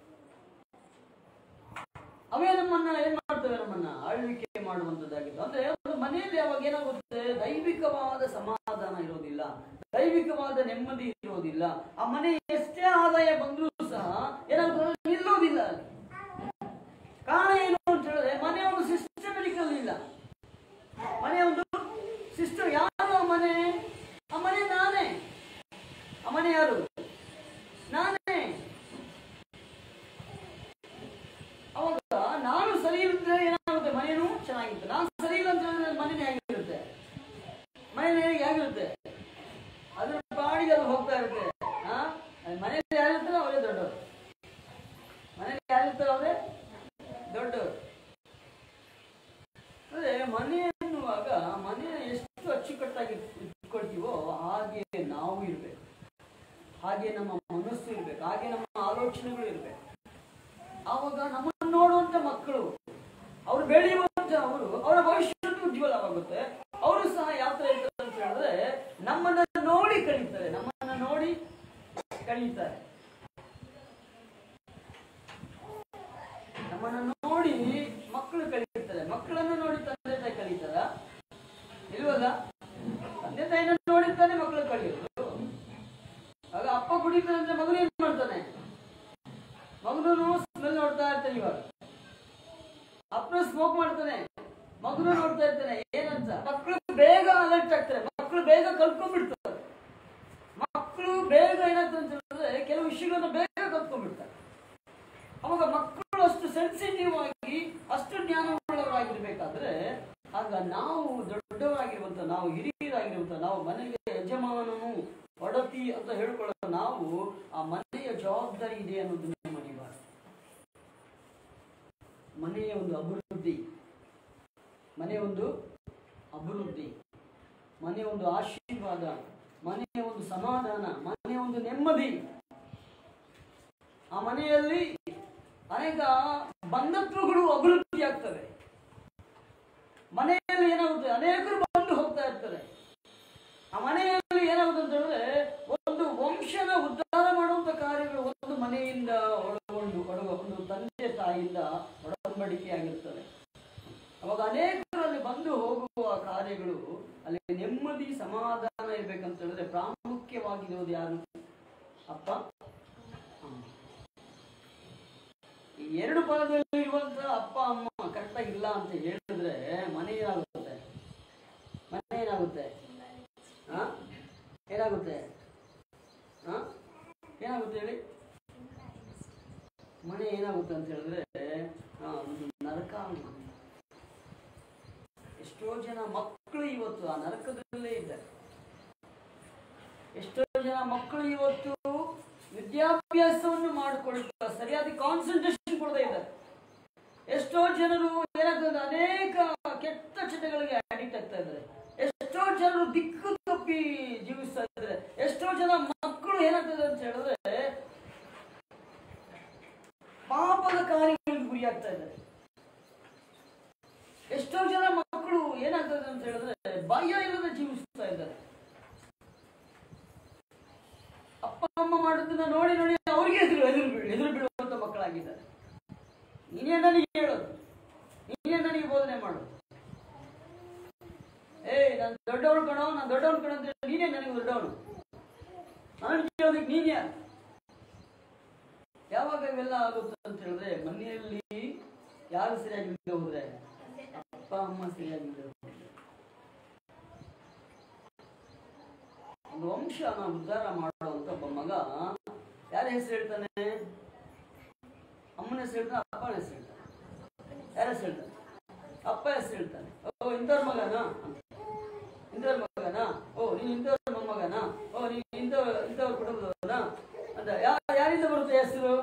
ಅವೇ ನಮ್ಮನ್ನ ಏನ್ ಮಾಡ್ತವೆ? ನಮ್ಮನ್ನ ಆಳ್ವಿಕೆ ಮಾಡುವಂತದ್ದಾಗಿತ್ತು. ಅಂದ್ರೆ ಒಂದು ಮನೆಯಲ್ಲಿ ಯಾವಾಗ ಏನಾಗುತ್ತೆ, ದೈವಿಕವಾದ ಸಮಾಧಾನ ಇರೋದಿಲ್ಲ, ದೈವಿಕವಾದ ನೆಮ್ಮದಿ ಇರೋದಿಲ್ಲ. ಆ ಮನೆ ಎಷ್ಟೇ ಆದಾಯ ಬಂದರೂ ಸಹ ಏನಾಗ್ತದೆ? ನಿಲ್ಲೋದಿಲ್ಲ. ಕಾರಣ ಏನು ಅಂತ ಹೇಳಿದ್ರೆ, ಮನೆ ಒಂದು ಸಿಸ್ಟಮೆಟಿಕಲ್ ಇಲ್ಲ. ಮನೆ ಒಂದು ಸಿಸ್ಟಮ್. ಯಾರು ಆ ಮನೆ? ಆ ಮನೆ ನಾನೇ. ಆ ಮನೆ ಯಾರು? ನಾನೇ. ಅವಾಗ ನಾನು ಸರಿ ಇರುತ್ತೆ ಏನಾಗುತ್ತೆ? ಮನೇನು ಚೆನ್ನಾಗಿರುತ್ತೆ. ನಾನು ಸರಿ ಇಲ್ಲ ಅಂತ ಹೇಳಿದ್ರೆ ಮನೇಲಿ ಹೇಗಿರುತ್ತೆ? ಮನೇಲಿ ಹೇಗಿರುತ್ತೆ? ಅದ್ರ ಪಾಡಿಗೆ ಅದು ಹೋಗ್ತಾ ಇರುತ್ತೆ. ಮನೇಲಿ ಯಾರಿರ್ತಾರೆ ಅವರೇ ದೊಡ್ಡವರು. ಮನೇಲಿ ಯಾರಿರ್ತಾರೆ ಅವರೇ ದೊಡ್ಡವರು. ಅಂದ್ರೆ ಮನೆ ಎನ್ನುವಾಗ ಮನೆ ಎಷ್ಟು ಅಚ್ಚುಕಟ್ಟಾಗಿ ಇಟ್ಕೊಳ್ತೀವೋ ಹಾಗೆ ನಾವು ಇರ್ಬೇಕು, ಹಾಗೆ ನಮ್ಮ ಮನಸ್ಸು ಇರ್ಬೇಕು, ಹಾಗೆ ನಮ್ಮ ಆಲೋಚನೆಗಳು ಇರ್ಬೇಕು. ಆವಾಗ ನಮ್ಮನ್ನು ನೋಡುವಂತ ಮಕ್ಕಳು, ಅವರು ಬೆಳೆಯುವಂತ ಅವರ ಭವಿಷ್ಯಕ್ಕೂ ಉಜ್ವಲವಾಗುತ್ತೆ. ಅವರು ಸಹ ಯಾವ ತರ ಇರ್ತಾರೆ ಅಂತ ಹೇಳಿದ್ರೆ, ನಮ್ಮನ್ನ ನೋಡಿ ಕಳೀತಾರೆ, ನಮ್ಮನ್ನ ನೋಡಿ ಕಳೀತಾರೆ. ನಮ್ಮನ್ನ ನೋಡಿ ಮಕ್ಕಳು ಕಲಿತಾರೆ. ಮಕ್ಕಳನ್ನು ನೋಡಿ ತಂದೆ ತಾಯಿ ಕಲಿತಾರ? ಇಲ್ವಲ್ಲ? ತಂದೆ ತಾಯಿನ ನೋಡಿರ್ತಾನೆ ಮಕ್ಕಳು ಕಲಿಯೋದು. ಆಗ ಅಪ್ಪ ಕುಡಿತಾನೆ ಅಂದ್ರೆ ಮಗನು ಏನ್ ಮಾಡ್ತಾನೆ? ಮಗನು ಸ್ಮೆಲ್ ನೋಡ್ತಾ ಇರ್ತಾನೆ. ಇವಾಗ ಅಪ್ಪ ಸ್ಮೋಕ್ ಮಾಡ್ತಾನೆ, ಮಗನು ನೋಡ್ತಾ ಇರ್ತಾನೆ. ಏನಂತ? ಮಕ್ಕಳು ಬೇಗ ಅಲರ್ಟ್ ಆಗ್ತಾರೆ, ಮಕ್ಕಳು ಬೇಗ ಕಲ್ತ್ಕೊಂಡ್ಬಿಡ್ತಾರೆ. ಮಕ್ಕಳು ಬೇಗ ಏನಾಗ್ತದೆ ಅಂತ ಹೇಳಿದ್ರೆ ಕೆಲವು ವಿಷಯಗಳನ್ನ ಬೇಗ ಕಲ್ತ್ಕೊಂಡ್ಬಿಡ್ತಾರೆ. ಅವಾಗ ಮಕ್ಕಳು ಅಷ್ಟು ಸೆನ್ಸಿಟಿವ್ ಆಗಿ, ಅಷ್ಟು ಜ್ಞಾನವುಳ್ಳವರಾಗಿರ್ಬೇಕಾದ್ರೆ, ಆಗ ನಾವು ದೊಡ್ಡವರಾಗಿರುವಂತ, ನಾವು ಹಿರಿಯರಾಗಿರುವಂತ, ನಾವು ಮನೆಗೆ ಯಜಮಾನನು ಒಡತಿ ಅಂತ ಹೇಳ್ಕೊಳ್ಳೋ ನಾವು ಆ ಮನೆಯ ಜವಾಬ್ದಾರಿ ಇದೆ ಅನ್ನೋದನ್ನ ಮರಿಬಾರ್ದು. ಮನೆಯ ಒಂದು ಅಭಿವೃದ್ಧಿ, ಮನೆಯ ಒಂದು ಅಭಿವೃದ್ಧಿ, ಮನೆಯ ಒಂದು ಆಶೀರ್ವಾದ, ಮನೆಯ ಒಂದು ಸಮಾಧಾನ, ಮನೆಯ ಒಂದು ನೆಮ್ಮದಿ. ಆ ಮನೆಯಲ್ಲಿ ಅನೇಕ ಬಂಧತ್ವಗಳು ಅಭಿವೃದ್ಧಿ ಆಗ್ತವೆ. ಮನೆಯಲ್ಲಿ ಏನಾಗುತ್ತೆ? ಅನೇಕರು ಬಂದು ಹೋಗ್ತಾ ಇರ್ತಾರೆ. ಆ ಮನೆಯಲ್ಲಿ ಏನಾಗುತ್ತೆ ಅಂತ ಹೇಳಿದ್ರೆ, ಒಂದು ವಂಶನ ಉದ್ಧಾರ ಮಾಡುವಂತ ಕಾರ್ಯಗಳು ಒಂದು ಮನೆಯಿಂದ ಒಂದು ತಂದೆ ತಾಯಿಯಿಂದ ಒಡಂಬಡಿಕೆ ಆಗಿರ್ತದೆ. ಅವಾಗ ಅನೇಕರಲ್ಲಿ ಬಂದು ಹೋಗುವ ಕಾರ್ಯಗಳು, ಅಲ್ಲಿ ನೆಮ್ಮದಿ ಸಮಾಧಾನ ಇರ್ಬೇಕಂತ ಹೇಳಿದ್ರೆ ಪ್ರಾಮುಖ್ಯವಾಗಿರೋದು ಯಾರು? ಅಪ್ಪ ಅಮ್ಮ. ಈ ಎರಡು ಪದದಲ್ಲಿ ಇರುವಂತ ಅಪ್ಪ ಅಮ್ಮ ಕರೆಕ್ಟಾಗಿ ಇಲ್ಲ ಅಂತ ಹೇಳಿದ್ರೆ ಮನೆ ಏನಾಗುತ್ತೆ? ಮನೆ ಏನಾಗುತ್ತೆ? ಏನಾಗುತ್ತೆ? ಏನಾಗುತ್ತೆ ಹೇಳಿ? ಮನೆ ಏನಾಗುತ್ತೆ ಅಂತ ಹೇಳಿದ್ರೆ ಒಂದು ನರಕ. ಎಷ್ಟೋ ಜನ ಮಕ್ಕಳು ಇವತ್ತು ಆ ನರಕದಲ್ಲೇ ಇದ್ದಾರೆ. ಎಷ್ಟೋ ಜನ ಮಕ್ಕಳು ಇವತ್ತು ವಿದ್ಯಾಭ್ಯಾಸವನ್ನು ಮಾಡಿಕೊಳ್ತಾ ಸರಿಯಾದ ಕಾನ್ಸಂಟ್ರೇಷನ್ ಕೊಡದೇ ಇದ್ದಾರೆ. ಎಷ್ಟೋ ಜನರು ಏನಾಗ್ತದೆ? ಅನೇಕ ಕೆಟ್ಟ ಚಟಗಳಿಗೆ ಅಡಿಕ್ಟ್ ಆಗ್ತಾ ಇದ್ದಾರೆ. ಎಷ್ಟೋ ಜನರು ದಿಕ್ಕು ತಪ್ಪಿ ಜೀವಿಸ್ತಾ ಇದ್ದಾರೆ. ಎಷ್ಟೋ ಜನ ಮಕ್ಕಳು ಏನಾಗ್ತದೆ ಅಂತ ಹೇಳಿದ್ರೆ ಪಾಪದ ಕಾರ್ಯಗಳಿಗೆ ಗುರಿಯಾಗ್ತಾ ಇದ್ದಾರೆ. ಎಷ್ಟೋ ಜನ ಮಕ್ಕಳು ಏನಾಗ್ತದೆ ಅಂತ ಹೇಳಿದ್ರೆ ಭಯ ಇಲ್ಲದೆ ಜೀವಿಸ್ತಾ ಇದ್ದಾರೆ. ಅಪ್ಪ ಅಮ್ಮ ಮಾಡೋದನ್ನ ನೋಡಿ ನೋಡಿ ಅವರಿಗೆ ಎದುರು ಬೀಳುವಂತ ಮಕ್ಕಳಾಗಿದ್ದಾರೆ. ನೀನೇ ನನಗೆ ಹೇಳೋದು, ನೀನೇ ನನಗೆ ಬೋಧನೆ ಮಾಡೋದು. ನಾನು ದೊಡ್ಡವನು ಕಣೋ, ನಾನು ದೊಡ್ಡವನು ಕಣೋ ಅಂತ ನೀನೇ ನನಗೆ ದೊಡ್ಡವನು. ನಾನು ಕೇಳೋದಕ್ಕೆ ನೀನ್ ಯಾರು? ಯಾವಾಗ ಇವೆಲ್ಲ ಆಗುತ್ತೆ ಅಂತ ಹೇಳಿದ್ರೆ, ಮನೆಯಲ್ಲಿ ಯಾರು ಸರಿಯಾಗಿಲ್ಲದೆ ಹೋದ್ರೆ, ಅಪ್ಪ ಅಮ್ಮ ಸರಿಯಾಗಿಲ್ಲದೆ ಹೋದ್ರೆ, ಒಂದು ವಂಶನ ಉದ್ಧಾರ ಮಾಡುವಂತ ಒಬ್ಬ ಮಗ ಯಾರ ಹೆಸರು ಹೇಳ್ತಾನೆ? ಅಮ್ಮನ ಹೆಸರು ಹೇಳ್ತಾನೆ, ಅಪ್ಪನ ಹೆಸರು ಹೇಳ್ತಾನೆ. ಯಾರ ಹೆಸರು ಹೇಳ್ತಾನೆ? ಅಪ್ಪ ಹೆಸರು ಹೇಳ್ತಾನೆ. ಓ ಇಂಥವ್ರ ಮಗನ, ಇಂಥವ್ರ ಮಗನ, ಓ ನೀನು ಇಂಥವ್ರ ಮೊಮ್ಮಗನ, ಓ ನೀನು ಇಂಥವ್ರ ಕುಟುಂಬದವನ ಅಂತ. ಯಾರಿಂದ ಬರುತ್ತೆ ಹೆಸರು?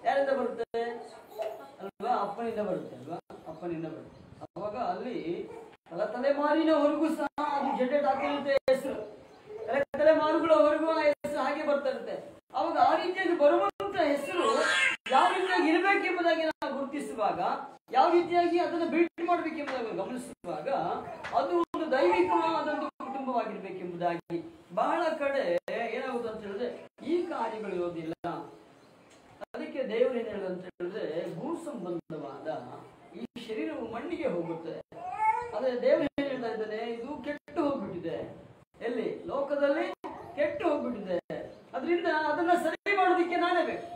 ಯಾರಿಂದ ಬರುತ್ತೆ ಅಲ್ವಾ? ಅಪ್ಪನಿಂದ ಬರುತ್ತೆ ಅಲ್ವಾ? ಅಪ್ಪನಿಂದ ಬರುತ್ತೆ. ಅವಾಗ ಅಲ್ಲಿ ತಲೆಮಾರಿನವರೆಗೂ ಸಹ ಅದು ಜನರೇಟ್ ಆಗಿರುತ್ತೆ ಹೆಸರು. ತಲೆಮಾರುಗಳವರೆಗೂ ಆ ಹೆಸರು ಹಾಗೆ ಬರ್ತಾ ಇರುತ್ತೆ. ಅವಾಗ ಆ ರೀತಿಯಾಗಿ ಬರುವಂತ ಹೆಸರು ಯಾವ ರೀತಿಯಾಗಿ ಇರಬೇಕೆಂಬುದಾಗಿ ನಾವು ಗುರುತಿಸುವಾಗ, ಯಾವ ರೀತಿಯಾಗಿ ಅದನ್ನು ಬಿಲ್ಟ್ ಮಾಡಬೇಕೆಂಬುದಾಗಿ ಗಮನಿಸುವಾಗ, ಅದು ಒಂದು ದೈವಿಕವಾದಂತಹ ಕುಟುಂಬವಾಗಿರ್ಬೇಕೆಂಬುದಾಗಿ ಬಹಳ ಕಡೆ ಏನಾಗುತ್ತೆ ಅಂತ ಹೇಳಿದ್ರೆ ಈ ಕಾರ್ಯಗಳು ಇರೋದಿಲ್ಲ. ಅದಕ್ಕೆ ದೇವರು ಏನ್ ಹೇಳುದು ಅಂತ ಹೇಳಿದ್ರೆ, ಭೂ ಸಂಬಂಧವಾದ ಈ ಶರೀರವು ಮಣ್ಣಿಗೆ ಹೋಗುತ್ತೆ. ಆದ್ರೆ ದೇವರು ಏನ್ ಹೇಳ್ತಾ ಇದ್ದಾನೆ, ಇದು ಕೆಟ್ಟು ಹೋಗ್ಬಿಟ್ಟಿದೆ. ಎಲ್ಲಿ? ಲೋಕದಲ್ಲಿ ಕೆಟ್ಟು ಹೋಗ್ಬಿಟ್ಟಿದೆ. ಅದರಿಂದ ಅದನ್ನ ಸರಿ ಮಾಡೋದಿಕ್ಕೆ ನಾನೇ ಬೇಕು.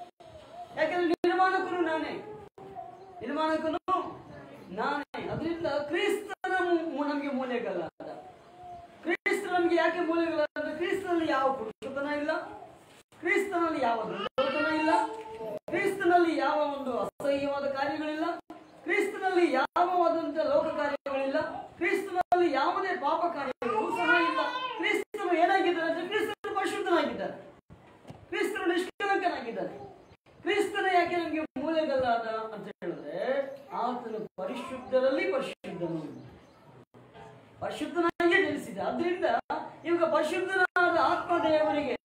ಯಾಕಂದ್ರೆ ನಿರ್ಮಾಣಕನು ನಾನೇ, ನಿರ್ಮಾಣಕನು ನಾನೇ. ಅದರಿಂದ ಕ್ರಿಸ್ತನ ನಮ್ಗೆ ಮೂಲೆಗಲ್ಲ. ಕ್ರಿಸ್ತ ನಮ್ಗೆ ಯಾಕೆ ಮೂಲೆಗಲ್ಲ ಅಂದ್ರೆ, ಕ್ರಿಸ್ತನಲ್ಲಿ ಯಾವ ಪುರುಷತನ ಇಲ್ಲ, ಕ್ರಿಸ್ತನಲ್ಲಿ ಯಾವ ದುರ್ಬಲತನ ಇಲ್ಲ, ಕ್ರಿಸ್ತನಲ್ಲಿ ಯಾವ ಒಂದು ಅಸಹ್ಯವಾದ ಕಾರ್ಯಗಳಿಲ್ಲ, ಕ್ರಿಸ್ತನಲ್ಲಿ ಯಾವಾದಂತ ಲೋಕ ಕಾರ್ಯಗಳಿಲ್ಲ, ಕ್ರಿಸ್ತನಲ್ಲಿ ಯಾವುದೇ ಪಾಪ ಕಾರ್ಯಗಳು ಸಹ ಇಲ್ಲ. ಕ್ರಿಸ್ತನು ಏನಾಗಿದ್ದಾನೆ ಅಂದ್ರೆ, ಕ್ರಿಸ್ತನು ಪರಿಶುದ್ಧನಾಗಿದ್ದಾನೆ, ಕ್ರಿಸ್ತನು ನಿಷ್ಕಲಂಕನಾಗಿದ್ದಾನೆ. ಕ್ರಿಸ್ತನ ಯಾಕೆ ನಮ್ಗೆ ಮೂಲೆಗಲ್ಲಾದ ಅಂತ ಹೇಳಿದ್ರೆ, ಆತನು ಪರಿಶುದ್ಧರಲ್ಲಿ ಪರಿಶುದ್ಧನು, ಪರಿಶುದ್ಧನಾಗಿ ಜನಿಸಿದ. ಅದರಿಂದ ಇವಾಗ ಪರಿಶುದ್ಧನಾದ ಆತ್ಮದೇವರಿಗೆ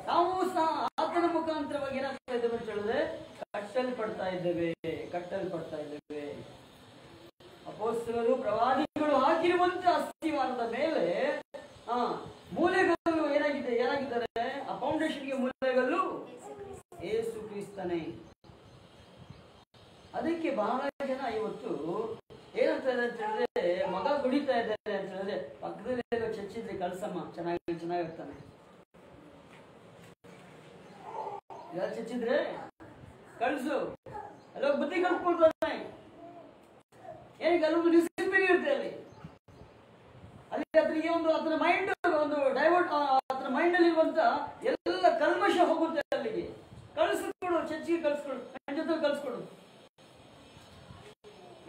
ನಾವು ಸಹ ಆತನ ಮುಖಾಂತರವಾಗಿ ಏನಾಗ್ತಾ ಇದ್ದೇವೆ ಅಂತ ಹೇಳಿದ್ರೆ, ಕಟ್ಟಲ್ಪಡ್ತಾ ಇದ್ದೇವೆ. ಅಪೊಸ್ತಲರು ಪ್ರವಾದಿಗಳು ಹಾಕಿರುವಂತ ಅಸ್ತಿವಾರದ ಮೇಲೆ ಮೂಲೆಗಲ್ಲು ಏನಾಗಿದ್ದಾರೆ? ಆ ಫೌಂಡೇಶನ್ಗೆ ಮೂಲೆಗಲ್ಲು ಯೇಸು ಕ್ರಿಸ್ತನೇ. ಅದಕ್ಕೆ ಬಹಳ ಜನ ಇವತ್ತು ಏನಂತ ಇದೆ ಅಂತ ಹೇಳಿದ್ರೆ, ಮಗ ದುಡಿತಾ ಇದ್ದಾರೆ ಅಂತ ಹೇಳಿದ್ರೆ ಪಕ್ಕದಲ್ಲಿ ಚಚ್ಚಿದ್ರೆ ಕಳ್ಸಮ್ಮ, ಚೆನ್ನಾಗಿರ್ತಾನೆ. ಚಚ್ಚಿದ್ರೆ ಕಳ್ಸು, ಅಲ್ಲೋಗಿ ಬುದ್ಧಿ ಕಲ್ತ್ಕೊಳ್ತಾನೆ. ಏನಕ್ಕೆ? ಅಲ್ಲೊಂದು ಡಿಸಿಪ್ಲಿನ್ ಇರುತ್ತೆ ಅಲ್ಲಿ ಅದ್ರಿಗೆ ಒಂದು ಅದರ ಮೈಂಡ್ ಒಂದು ಡೈವರ್ಟ್, ಅದರ ಮೈಂಡ್ ಅಲ್ಲಿ ಇರುವಂತ ಎಲ್ಲ ಕಲ್ಮಶ ಹೋಗುತ್ತೆ ಅಲ್ಲಿಗೆ. ಕಳಿಸ್ಕೊಡು, ಚರ್ಚಿಗೆ ಕಳ್ಸ್ಕೊಡು, ನನ್ನ ಜೊತೆ ಕಳ್ಸ್ಕೊಡು.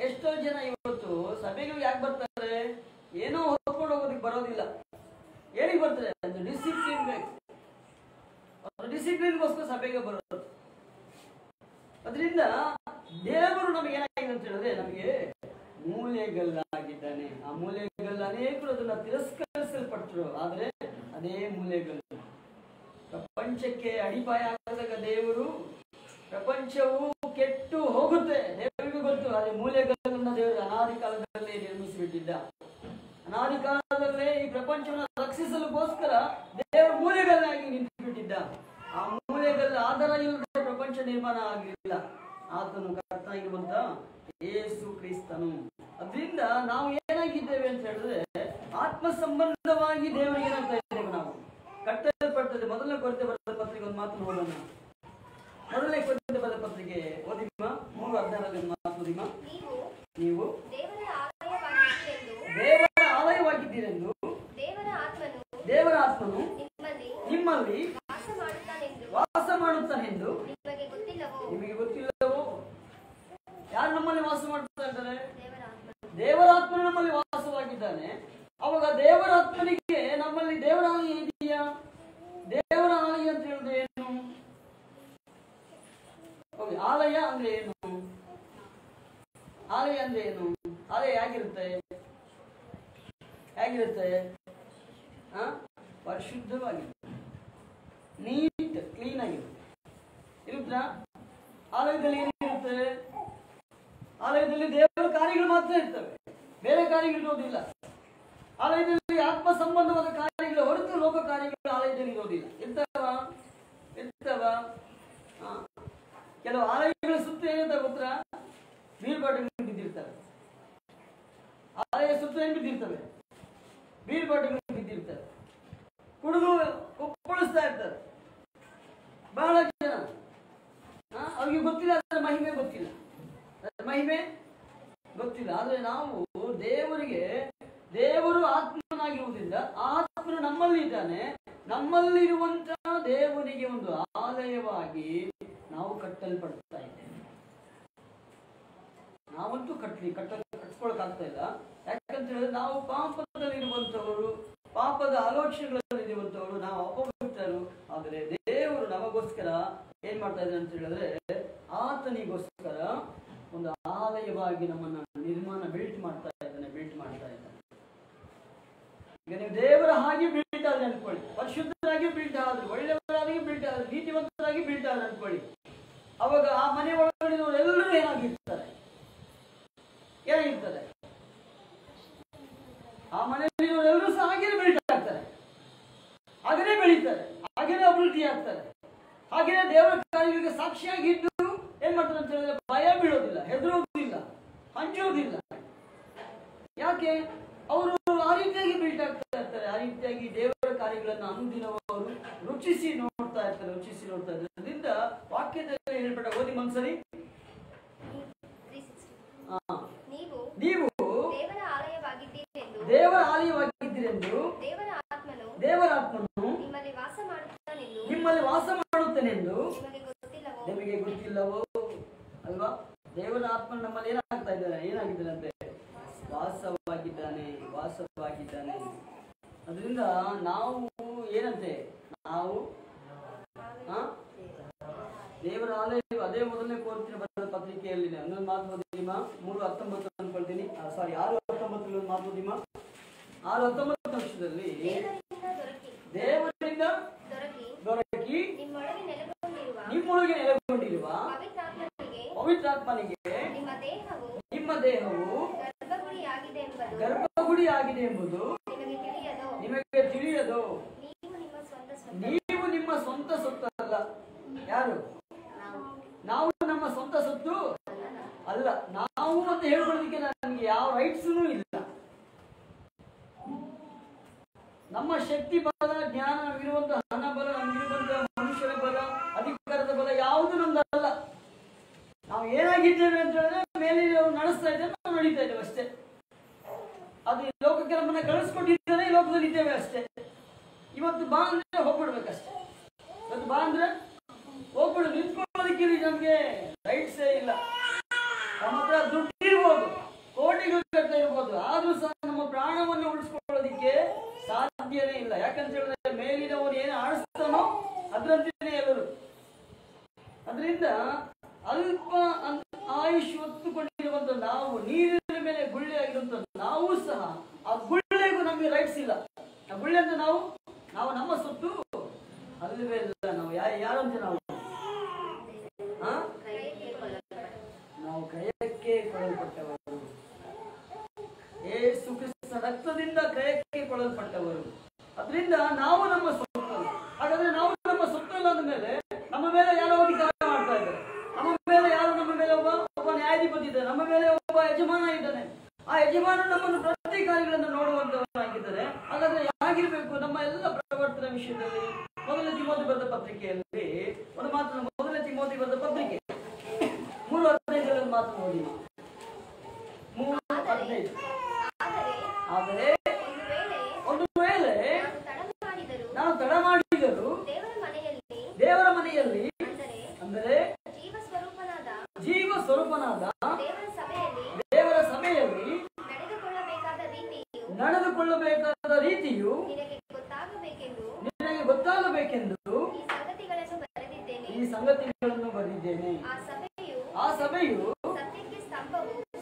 ಎಷ್ಟೋ ಜನ ಇವತ್ತು ಸಭೆಗಳು ಯಾಕೆ ಬರ್ತಾರೆ? ಏನೋ ಹೊತ್ಕೊಂಡು ಹೋಗೋದಕ್ಕೆ ಬರೋದಿಲ್ಲ. ಏನಿಗೆ ಬರ್ತಾರೆ? ಒಂದು ಡಿಸಿಪ್ಲಿನ್ ಬೇಕು. ಡಿಸಿಪ್ಲಿನ್ಗೋಸ್ಕರ ಸಭೆಗೆ ಬರೋದು. ಅದರಿಂದ ದೇವರು ನಮಗೆ ಏನಾಗಿದೆ ಅಂತ ಹೇಳಿದ್ರೆ, ನಮಗೆ ಮೂಲೆಗಲ್ಲಾಗಿದ್ದಾನೆ. ಆ ಮೂಲೆಗಲ್ಲು ಅನೇಕರು ಅದನ್ನ ತಿರಸ್ಕರಿಸಲ್ಪಟ್ಟರು, ಆದ್ರೆ ಅದೇ ಮೂಲೆಗಲ್ಲು. ಪ್ರಪಂಚಕ್ಕೆ ಅಡಿಪಾಯ ಆದಾಗ ದೇವರು, ಪ್ರಪಂಚವು ಕೆಟ್ಟು ಹೋಗುತ್ತೆ, ದೇವರಿಗೂ ಗೊತ್ತು. ಅದೇ ಮೂಲೆಗಲ್ಲನ್ನ ದೇವರು ಅನಾದಿ ಕಾಲದಲ್ಲೇ ನಿರ್ಮಿಸಿಬಿಟ್ಟಿದ್ದ. ಅನಾದಿ ಕಾಲದಲ್ಲೇ ಈ ಪ್ರಪಂಚವನ್ನು ರಕ್ಷಿಸಲುಗೋಸ್ಕರ ದೇವರು ಮೂಲೆಗಲ್ಲಾಗಿ ನಿಂತುಬಿಟ್ಟಿದ್ದ. ಆ ಮೂಲೆಗಲ್ಲು ಆಧಾರ ಇಲ್ಲದೆ ಪ್ರಪಂಚ ನಿರ್ಮಾಣ ಆಗಲಿಲ್ಲ. ಆತನು ಕರ್ತನಾಗಿರುವಂತ ಯೇಸು ಕ್ರಿಸ್ತನು. ಅದರಿಂದ ನಾವು ಏನಾಗಿದ್ದೇವೆ ಅಂತ ಹೇಳಿದ್ರೆ, ಆತ್ಮ ಸಂಬಂಧವಾಗಿ ದೇವರಿಗೆ ಏನಾಗ್ತಾ ಇದ್ದೇವೆ? ನಾವು ಕಟ್ಟಲ್ಪಡ್ತದೆ. ಮೊದಲನೇ ಕೊರಿಂಥ ಬರೆದ ಪತ್ರಿಕೆ ಒಂದು ಮಾತು ನೋಡೋಣ. ಮೊದಲನೇ ಕೊರಿಂಥ ಬರೆದ ಪತ್ರಿಕೆ ಓದಿಮ್ಮ, 3:16 ಮಾತು ಓದಿಮ್ಮ. ನೀವು ದೇವರ ಆಲಯವಾಗಿದ್ದೀರೆಂದು ದೇವರ ಆತ್ಮನು ನಿಮ್ಮಲ್ಲಿ ವಾಸ ಮಾಡುತ್ತಾನೆಂದು ನಿಮಗೆ ಗೊತ್ತಿಲ್ಲವೋ? ಯಾರು ನಮ್ಮಲ್ಲಿ ವಾಸ ಮಾಡ್ತಾ ಇದ್ದಾರೆ? ದೇವರಾತ್ಮನು ನಮ್ಮಲ್ಲಿ ವಾಸವಾಗಿದ್ದಾನೆ. ಅವಾಗ ದೇವರಾತ್ಮನಿಗೆ ನಮ್ಮಲ್ಲಿ ದೇವರ ಆಲಯ ಇದೆಯಾ? ದೇವರ ಆಲಯ ಅಂತ ಹೇಳಿದ್ರೆ ಏನು? ಆಲಯ ಅಂದ್ರೆ ಏನು? ಆಲಯ ಅಂದ್ರೆ ಏನು? ಆಲಯ ಹೇಗಿರುತ್ತೆ? ಪರಿಶುದ್ಧವಾಗಿರುತ್ತೆ, ನೀಟ್ ಕ್ಲೀನ್ ಆಗಿರುತ್ತೆ. ಇರುತ್ತಾ? ಆಲಯದಲ್ಲಿ ಏನಿರುತ್ತೆ? ಆಲಯದಲ್ಲಿ ದೇವರ ಕಾರ್ಯಗಳು ಮಾತ್ರ ಇರ್ತವೆ, ಬೇರೆ ಕಾರ್ಯಗಳು ಇರೋದಿಲ್ಲ. ಆಲಯದಲ್ಲಿ ಆತ್ಮ ಸಂಬಂಧವಾದ ಕಾರ್ಯಗಳು ಹೊರತು ಲೋಕ ಕಾರ್ಯಗಳು ಆಲಯದಲ್ಲಿ ಇರೋದಿಲ್ಲ. ಇರ್ತವ ಕೆಲವು ಆಲಯಗಳ ಸುತ್ತ ಏನಂತ ಗೊತ್ತಾ? ಬೀಳ್ಪಾಟಗಳು ಬಿದ್ದಿರ್ತವೆ. ಆಲಯ ಸುತ್ತ ಏನು ಬಿದ್ದಿರ್ತವೆ? ಬೀಳ್ಪಾಟಗಳು ಬಿದ್ದಿರ್ತವೆ. ಕುಡಿದು ಕುಪ್ಪಳಿಸ್ತಾ ಇರ್ತಾರೆ ಬಹಳ ಜನ. ಅವ್ರಿಗೆ ಗೊತ್ತಿಲ್ಲ, ಅದರ ಮಹಿಮೆ ಗೊತ್ತಿಲ್ಲ, ಮಹಿಮೆ ಗೊತ್ತಿಲ್ಲ. ಆದ್ರೆ ನಾವು ದೇವರಿಗೆ, ದೇವರು ಆತ್ಮನಾಗಿರುವುದರಿಂದ ಆತ್ಮನು ನಮ್ಮಲ್ಲಿ ಇದ್ದಾನೆ. ನಮ್ಮಲ್ಲಿರುವಂತಹ ದೇವರಿಗೆ ಒಂದು ಆಲಯವಾಗಿ ನಾವು ಕಟ್ಟಲ್ಪಡ್ತಾ ಇದ್ದೇವೆ. ನಾವಂತೂ ಕಟ್ಕೊಳಕ್ಕಾಗ್ತಾ ಇಲ್ಲ. ಯಾಕಂತ ಹೇಳಿದ್ರೆ ನಾವು ಪಾಪದಲ್ಲಿರುವಂತವರು, ಪಾಪದ ಆಲೋಚನೆಗಳಲ್ಲಿರುವಂತವರು, ನಾವು ಅಪವಿತ್ರರು. ಆದರೆ ದೇವರು ನಮಗೋಸ್ಕರ ಏನ್ ಮಾಡ್ತಾ ಇದ್ದಾನೆ ಅಂತ ಹೇಳಿದ್ರೆ, ಆತನಿಗೋಸ್ಕರ ಒಂದು ಆಲಯವಾಗಿ ನಮ್ಮನ್ನ ಬಿಲ್ಟ್ ಮಾಡ್ತಾ ಇದ್ದಾನೆ. ಈಗ ನೀವು ದೇವರ ಹಾಗೆ ಬಿಲ್ಟ್ ಆದ್ರೆ ಅನ್ಕೊಳ್ಳಿ, ಪರಿಶುದ್ಧರಾಗಿ ಬಿಲ್ಟ್ ಆದ್ರೆ, ಒಳ್ಳೆಯವರಾಗಿ ಬಿಲ್ಟ್ ಆದ್ರೆ, ನೀತಿವಂತರಾಗಿ ಬಿಲ್ಟ್ ಆದ್ರೆ ಅನ್ಕೊಳ್ಳಿ. ಅವಾಗ ಆ ಮನೆ ಒಳಗಡೆ ಎಲ್ಲರೂ ಏನಾಗಿರ್ತಾರೆ? ಆ ಮನೆಯಲ್ಲಿ ಎಲ್ಲರೂ ಸಹ ಹಾಗೇನೆ ಬಿಲ್ಟ್ ಆಗ್ತಾರೆ, ಹಾಗೇನೆ ಬೆಳೀತಾರೆ, ಹಾಗೇನೆ ಅಭಿವೃದ್ಧಿ ಆಗ್ತಾರೆ. ಹಾಗೇನೆ ದೇವರ ಕಾರ್ಯಗಳಿಗೆ ಸಾಕ್ಷಿಯಾಗಿದ್ದು ಏನ್ ಮಾಡ್ತಾರೆ ಅಂತ ಹೇಳಿದ್ರೆ, ಭಯ ಬೀಳೋದಿಲ್ಲ, ಹೆದರೋದಿಲ್ಲ, ಹಂಚೋದಿಲ್ಲ. ಯಾಕೆ? ಅವರು ಆ ರೀತಿಯಾಗಿ ಬಿಲ್ಟ್ ಆಗ್ತಾ ಇರ್ತಾರೆ. ಆ ರೀತಿಯಾಗಿ ದೇವರ ಕಾರ್ಯಗಳನ್ನು ಅನುದಿನವೂ ಅವರು ರುಚಿಸಿ ನೋಡ್ತಾ ಇರ್ತಾರೆ. ಅದರಿಂದ ವಾಕ್ಯದಲ್ಲಿ ಹೇಳ್ಬೇಡ, ಓದಿ ಮನ್ಸರಿ. ನೀವು ದೇವರ ಆಲಯವಾಗಿದ್ದೀರೆಂದು ದೇವರ ಆತ್ಮನು ನಿಮ್ಮಲ್ಲಿ ವಾಸ ಮಾಡುತ್ತಾನೆಂದು ನಿಮಗೆ ಗೊತ್ತಿಲ್ಲವೋ? ಅಲ್ವಾ? ದೇವರ ಆತ್ಮ ನಮ್ಮಲ್ಲಿ ಏನಾಗಿದ್ದಾನೆ ಅಂದ್ರೆ ವಾಸವಾಗಿದ್ದಾನೆ. ಅದರಿಂದ ನಾವು ಏನಂತೆ, ನಾವು ದೇವರ ಆಲಯ. ಅದೇ ಮೊದಲನೇ ಕೋರ್ತಿನ ಬರೆದ ಪತ್ರಿಕೆಯಲ್ಲಿ ಒಂದೊಂದು ಮಾತು ಓದಿಮ, 3:19 ಅನ್ಕೊಳ್ತೀನಿ, 6:19 ಮಾತು ಓದಿಮ. 6:19 ವರ್ಷದಲ್ಲಿ ದೇವರಿಂದ ದೊರಕಿ ನಿಮ್ಮೊಳಗೆ ನೆಲೆಗೊಂಡಿರುವ ಪವಿತ್ರಾತ್ಮನಿಗೆ ನಿಮ್ಮ ದೇಹವು ಗರ್ಭಗುಡಿಯಾಗಿದೆ ಎಂಬುದು ನಿಮಗೆ ತಿಳಿಯದು. ನೀವು ನಿಮ್ಮ ಸ್ವಂತ ಸೊತ್ತು ಅಲ್ಲ. ಯಾರು? ನಾವು ನಮ್ಮ ಸ್ವಂತ ಸೊತ್ತು ಅಲ್ಲ. ನಾವು ಅಂತ ಹೇಳ್ಕೊಳ್ಳೋದಕ್ಕೆ ನನಗೆ ಯಾವ ರೈಟ್ಸ್ನೂ ಇಲ್ಲ. ನಮ್ಮ ಶಕ್ತಿ ಬಲ, ಜ್ಞಾನ, ನಮಗಿರುವಂತಹ ಹಣ ಬಲ, ನಮಗಿರುವಂತಹ ಮನುಷ್ಯರ ಬಲ, ಅಧಿಕಾರದ ಬಲ ಯಾವುದು ನಮ್ದಲ್ಲ. ನಾವು ಏನಾಗಿದ್ದೇವೆ ಅಂತ ಹೇಳಿದ್ರೆ, ಮೇಲೆ ನಡೆಸ್ತಾ ಇದ್ದೇವೆ, ನಾವು ನಡೀತಾ ಇದ್ದೇವೆ ಅಷ್ಟೇ. ಅದು ಲೋಕಕ್ಕೆ ನಮ್ಮನ್ನ ಕಳಿಸ್ಕೊಟ್ಟಿದ್ದೇನೆ, ಈ ಲೋಕದಲ್ಲಿ ಇದ್ದೇವೆ ಅಷ್ಟೇ. ಇವತ್ತು ಬಾ ಅಂದ್ರೆ ಹೋಗ್ಬಿಡ್ಬೇಕಷ್ಟೇ. ಇವತ್ತು ಬಾ ಅಂದ್ರೆ ಹೋಗ್ಬಿಡು. ನಿಂತ್ಕೊಳ್ಳೋದಕ್ಕೆ ನಮ್ಗೆ ರೈಟ್ಸೇ ಇಲ್ಲ. ನಮ್ಮ ಹತ್ರ ದುಡ್ಡು ಇರ್ಬೋದು, ಕೋಟಿಗಳು ಕಟ್ತಾ ಇರ್ಬೋದು, ಆದ್ರೂ ಸಹ ನಮ್ಮ ಪ್ರಾಣವನ್ನು ಉಳಿಸ್ಕೊಳ್ಳೋದಿಕ್ಕೆ ಸಾಧ್ಯನೇ ಇಲ್ಲ. ಯಾಕಂತ ಹೇಳಿದ್ರೆ ಮೇಲಿನವನು ಏನು ಆಡಿಸ್ತಾನೋ ಅದರಂತೆಯೇ ಎಲ್ಲರೂ. ಅದರಿಂದ ಅಲ್ಪ ಆಯುಷ್ ಹೊತ್ತುಕೊಂಡಿರುವಂತ ನಾವು, ನೀರಿನ ಮೇಲೆ ಗುಳ್ಳೆ ಆಗಿರುವಂತ ನಾವು ಸಹ ಆ ಗುಳ್ಳೆಗೂ ನಮಗೆ ರೈಟ್ಸ್ ಇಲ್ಲ. ಆ ಗುಳ್ಳೆ ಅಂತ ನಾವು ನಮ್ಮ ಸೊತ್ತು ಅಲ್ಲವೇ ಇಲ್ಲ. ನಾವು ಯಾರಂತೆ ನಾವು ಕ್ರಯಕ್ಕೆ ಕೊಡಲ್ಪಟ್ಟವರು. ಯೇಸು ಕ್ರಿಸ್ತನ ರಕ್ತದಿಂದ ಕ್ರಯಕ್ಕೆ ಕೊಡಲ್ಪಟ್ಟವರು. ಅದರಿಂದ ನಾವು ನಮ್ಮ ಸೊತ್ತು. ಹಾಗಾದ್ರೆ ನಾವು ನಮ್ಮ ಸೊತ್ತಲ್ಲ ಅಂದ ಮೇಲೆ ನಮ್ಮ ಮೇಲೆ ಯಾರೋ ಅಧಿಕಾರ ಮಾಡ್ತಾ ಇದ್ದಾರೆ. ನಮ್ಮ ಮೇಲೆ ಒಬ್ಬ ನ್ಯಾಯಾಧಿಪತಿ ಇದ್ದಾನೆ, ನಮ್ಮ ಮೇಲೆ ಒಬ್ಬ ಯಜಮಾನ ಇದ್ದಾನೆ. ಆ ಯಜಮಾನ ನಮ್ಮನ್ನು ಪ್ರತಿ ಕಾರ್ಯಗಳನ್ನು ನೋಡುವಂತವರಾಗಿದ್ದಾರೆ. ಹಾಗಾದ್ರೆ ಹೇಗಿರ್ಬೇಕು ನಮ್ಮ ಎಲ್ಲ ಪ್ರವರ್ತನ ವಿಷಯದಲ್ಲಿ? ಮೊದಲನೇ ತಿಮೋಥಿ ಬರೆದ ಪತ್ರಿಕೆಯಲ್ಲಿ ಒಂದು ಮಾತು, ಮೊದಲನೇ ತಿಮೋಥಿ ಬರೆದ ಪತ್ರಿಕೆ 3:15 ಮಾತು ನೋಡಿ. 3:15. ಆದರೆ ಒಂದು ವೇಳೆ ನಾನು ತಡ ಮಾಡಿದರೂ ದೇವರ ಮನೆಯಲ್ಲಿ ಅಂದರೆ ಜೀವ ಸ್ವರೂಪನಾದ ದೇವರ ಸಭೆಯಲ್ಲಿ ನಡೆದುಕೊಳ್ಳಬೇಕಾದ ರೀತಿಯು ನಿನಗೆ ಗೊತ್ತಾಗಬೇಕೆಂದು ಈ ಸಂಗತಿಗಳನ್ನು ಬರೆದಿದ್ದೇನೆ. ಆ ಸಭೆಯು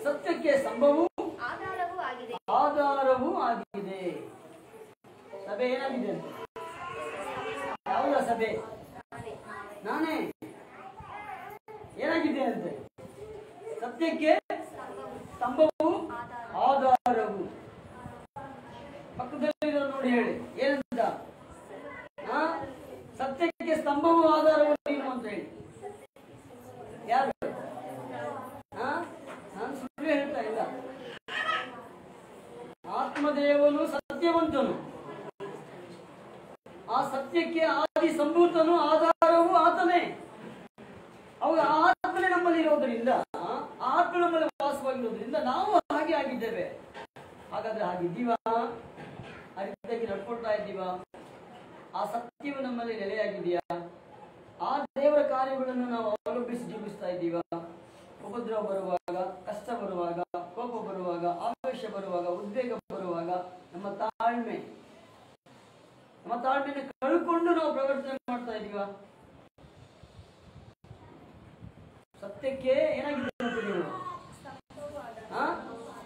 ಸತ್ಯಕ್ಕೆ ಸ್ತಂಭವೂ ಆಧಾರವೂ ಆಗಿದೆ. ಸಭೆ ಏನಾಗಿದೆ ಅಂತ? ಯಾವುದ ಸಭೆ? ನಾನೇ. ಏನಾಗಿದೆ ಅಂತೆ? ಸತ್ಯಕ್ಕೆ ಸ್ತಂಭವೂ ಆಧಾರವು. ಪಕ್ಕದಲ್ಲಿ ನೋಡಿ ಹೇಳಿ ಏನಂತ? ಸತ್ಯಕ್ಕೆ ಸ್ತಂಭವೂ ಆಧಾರವು ನೀನು ಅಂತ ಹೇಳಿ. ಯಾರು? ದೇವನು ಸತ್ಯವಂತನು, ಆ ಸತ್ಯಕ್ಕೆ ಆದಿ ಸಂಭೂತನು, ಆಧಾರವು ಆತನೇ. ಅವಾಗ ಆತ್ಮನೇ ನಮ್ಮಲ್ಲಿ ಇರೋದ್ರಿಂದ, ಆತ್ಮ ನಮ್ಮಲ್ಲಿ ವಾಸವಾಗಿರೋದ್ರಿಂದ ನಾವು ಹಾಗೆ ಆಗಿದ್ದೇವೆ. ಹಾಗಾದ್ರೆ ಹಾಗಿದ್ದೀವಾ? ಆ ರೀತಿಯಾಗಿ ನಡ್ಕೊಳ್ತಾ ಇದ್ದೀವಾ? ಆ ಸತ್ಯವು ನಮ್ಮಲ್ಲಿ ನೆಲೆಯಾಗಿದೆಯಾ? ಆ ದೇವರ ಕಾರ್ಯಗಳನ್ನು ನಾವು ಅವಲಂಬಿಸಿ ಜೀವಿಸ್ತಾ ಇದ್ದೀವಾ? ಉಪದ್ರವ ಬರುವಾಗ, ಕಷ್ಟ ಬರುವಾಗ, ಕೋಪ ಬರುವಾಗ, ಆವೇಶ ಬರುವಾಗ, ಉದ್ವೇಗ ಬರುವಾಗ ನಮ್ಮ ತಾಳ್ಮೆಯನ್ನು ಕಳ್ಕೊಂಡು ನಾವು ಪ್ರವರ್ತನೆ ಮಾಡ್ತಾ ಇದೀವ? ಸತ್ಯಕ್ಕೆ ಏನಾಗಿದೆ ಅಂತ ನೀವು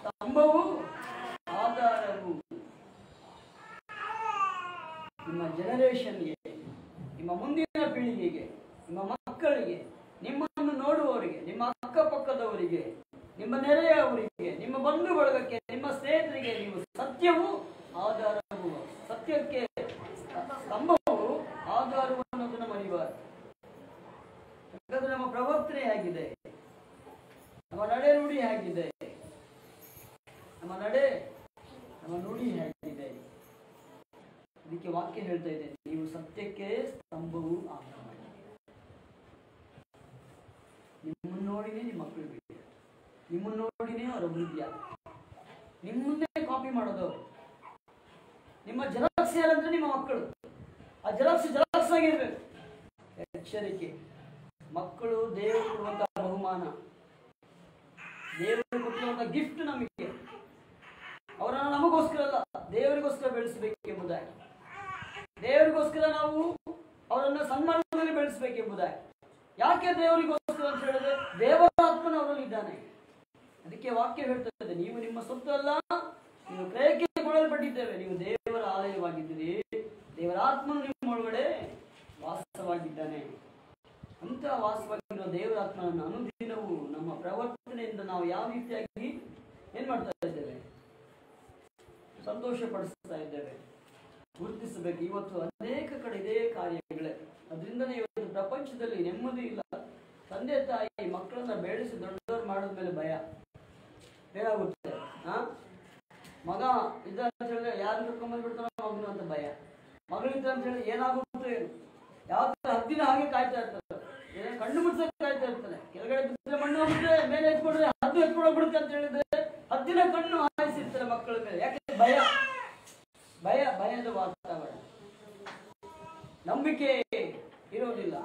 ಸ್ತಂಭವು ಆಧಾರವು. ನಿಮ್ಮ ಜನರೇಷನ್ಗೆ, ನಿಮ್ಮ ಮುಂದಿನ ಪೀಳಿಗೆಗೆ, ನಿಮ್ಮ ಮಕ್ಕಳಿಗೆ, ನಿಮ್ಮನ್ನು ನೋಡುವವರಿಗೆ, ನಿಮ್ಮ ಅಕ್ಕಪಕ್ಕದವರಿಗೆ, ನಿಮ್ಮ ನೆರೆಯವರಿಗೆ, ನಿಮ್ಮ ಬಂಧು ಬಳಗಕ್ಕೆ, ನಿಮ್ಮ ಸ್ನೇಹಿತರಿಗೆ ನೀವು ಸತ್ಯವು ಆಧಾರವು, ಸತ್ಯಕ್ಕೆ ಸ್ತಂಭವು ಆಧಾರವು ಅನ್ನೋದನ್ನು ಮರಿಬಾರದು. ಯಾಕಂದ್ರೆ ನಮ್ಮ ಪ್ರವರ್ತನೆ ಆಗಿದೆ, ನಮ್ಮ ನಡೆ ನುಡಿ ಆಗಿದೆ, ನಮ್ಮ ನುಡಿ ಹೇಗಿದೆ. ಅದಕ್ಕೆ ವಾಕ್ಯ ಹೇಳ್ತಾ ಇದೆ, ನೀವು ಸತ್ಯಕ್ಕೆ ಸ್ತಂಭವು ಆಧಾರವಾಗಿದೆ. ನಿಮ್ಮನ್ನು ನೋಡಿನೇ ನಿಮ್ಮ ಮಕ್ಕಳು ಬೆಳೆಯ, ನಿಮ್ಮನ್ನು ನೋಡಿನೇ ಅವರ ಅಭಿವೃದ್ಧಿ, ನಿಮ್ಮನ್ನೇ ಕಾಪಿ ಮಾಡೋದವ್ರು. ನಿಮ್ಮ ಜೆರಾಕ್ಸ್ ಯಾರಂದ್ರೆ ನಿಮ್ಮ ಮಕ್ಕಳು. ಆ ಜೆರಾಕ್ಸ್ ಆಗಿರ್ಬೇಕು. ಎಚ್ಚರಿಕೆ. ಮಕ್ಕಳು ದೇವರು ಕೊಡುವಂತಹ ಬಹುಮಾನ, ದೇವರು ಕೊಟ್ಟಿರುವಂತಹ ಗಿಫ್ಟ್ ನಮಗೆ. ಅವರನ್ನು ನಮಗೋಸ್ಕರ ಅಲ್ಲ, ದೇವರಿಗೋಸ್ಕರ ಬೆಳೆಸಬೇಕೆಂಬುದಾಗಿ, ದೇವರಿಗೋಸ್ಕರ ನಾವು ಅವರನ್ನು ಸನ್ಮಾನದಲ್ಲಿ ಬೆಳೆಸಬೇಕೆಂಬುದಾಗಿ. ಯಾಕೆ ದೇವರಿಗೋಸ್ಕರ ಅಂತ ಹೇಳಿದ್ರೆ ದೇವರ ಆತ್ಮನ ಅವರಲ್ಲಿ ಇದ್ದಾನೆ. ಅದಕ್ಕೆ ವಾಕ್ಯ ಹೇಳ್ತದೆ, ನೀವು ನಿಮ್ಮ ಸೊತ್ತು ಅಲ್ಲ, ನೀವು ಕ್ರಯಕ್ಕೆ ಕೊಡಲ್ಪಟ್ಟಿದ್ದೇವೆ, ನೀವು ದೇವರ ಆಲಯವಾಗಿದ್ದೀರಿ, ದೇವರ ಆತ್ಮನು ನಿಮ್ಮ ಒಳಗಡೆ ವಾಸವಾಗಿದ್ದಾನೆ. ಅಂತ ವಾಸವಾಗಿರುವ ದೇವರ ಆತ್ಮನನ್ನು ಅನುದಿನವೂ ನಮ್ಮ ಪ್ರವರ್ತನೆಯಿಂದ ನಾವು ಯಾವ ರೀತಿಯಾಗಿ ಏನ್ ಮಾಡ್ತಾ ಇದ್ದೇವೆ? ಸಂತೋಷ ಪಡಿಸ್ತಾ ಇದ್ದೇವೆ. ಗುರುತಿಸಬೇಕು. ಇವತ್ತು ಅನೇಕ ಕಡೆ ಇದೇ ಕಾರ್ಯಗಳೇ. ಅದರಿಂದನೇ ಇವತ್ತು ಪ್ರಪಂಚದಲ್ಲಿ ನೆಮ್ಮದಿ ಇಲ್ಲ. ತಂದೆ ತಾಯಿ ಮಕ್ಕಳನ್ನ ಬೆಳೆಸಿ ದೊಡ್ಡವರು ಮಾಡಿದ್ಮೇಲೆ ಭಯ ಏನಾಗುತ್ತೆ? ಮಗ ಇದ್ದ ಅಂತ ಹೇಳಿದ್ರೆ ಯಾರು ಕರ್ಕೊಂಡ್ಬಂದ್ಬಿಡ್ತಾರೋ ಮಗನು ಅಂತ ಭಯ. ಮಗಳಿದ್ದ ಅಂತ ಹೇಳಿ ಏನಾಗುತ್ತೋ ಏನು, ಯಾವ ಹದ್ದಿನ ಹಾಗೆ ಕಾಯ್ತಾ ಇರ್ತಾರೆ, ಕಣ್ಣು ಮುಚ್ಚಕ್ಕೆ ಕಾಯ್ತಾ ಇರ್ತಾನೆ. ಕೆಳಗಡೆ ಬಿದ್ದರೆ ಮಣ್ಣು ಹೋಗ್ಬಿಟ್ರೆ, ಮೇಲೆ ಎತ್ಕೊಂಡ್ರೆ ಹದ್ದು ಎತ್ಕೊಂಡೋಗ್ಬಿಡುತ್ತೆ ಅಂತ ಹೇಳಿದ್ರೆ ಹದ್ದಿನ ಕಣ್ಣು ಹಾಯಿಸಿರ್ತಾರೆ ಮಕ್ಕಳ ಮೇಲೆ. ಯಾಕೆ? ಭಯದ ವಾತಾವರಣ, ನಂಬಿಕೆ ಇರೋದಿಲ್ಲ.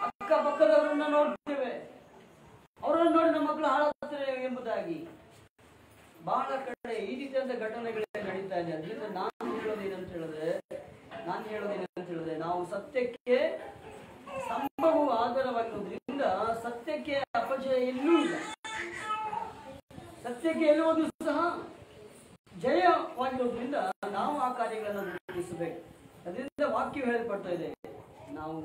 ಅಕ್ಕಪಕ್ಕದವರನ್ನ ನೋಡ್ತೇವೆ, ಅವರನ್ನು ನೋಡಿ ನಮ್ಮ ಮಕ್ಕಳು ಹಾಳಾಗ್ತಾರೆ ಎಂಬುದಾಗಿ ಬಹಳ ಕಡೆ ಈ ರೀತಿಯಾದ ಘಟನೆಗಳೇ ನಡೀತಾ ಇದೆ. ಅದರಿಂದ ನಾನು ಹೇಳೋದೇನಂತ ಹೇಳಿದ್ರೆ ನಾವು ಸತ್ಯಕ್ಕೆ ಸಂಭವ ಆಧಾರವಾಗಿರೋದ್ರಿಂದ ಸತ್ಯಕ್ಕೆ ಅಪಜಯ ಎಲ್ಲೂ ಇಲ್ಲ. ಸತ್ಯಕ್ಕೆ ಎಲ್ಲುವುದು ಸಹ ಜಯವಾಗಿರೋದ್ರಿಂದ ನಾವು ಆ ಕಾರ್ಯಗಳನ್ನು ನಿರ್ವಹಿಸಬೇಕು. ಅದರಿಂದ ವಾಕ್ಯ ಹೇಳಲ್ಪಡ್ತಾ ಇದೆ, ನಾವು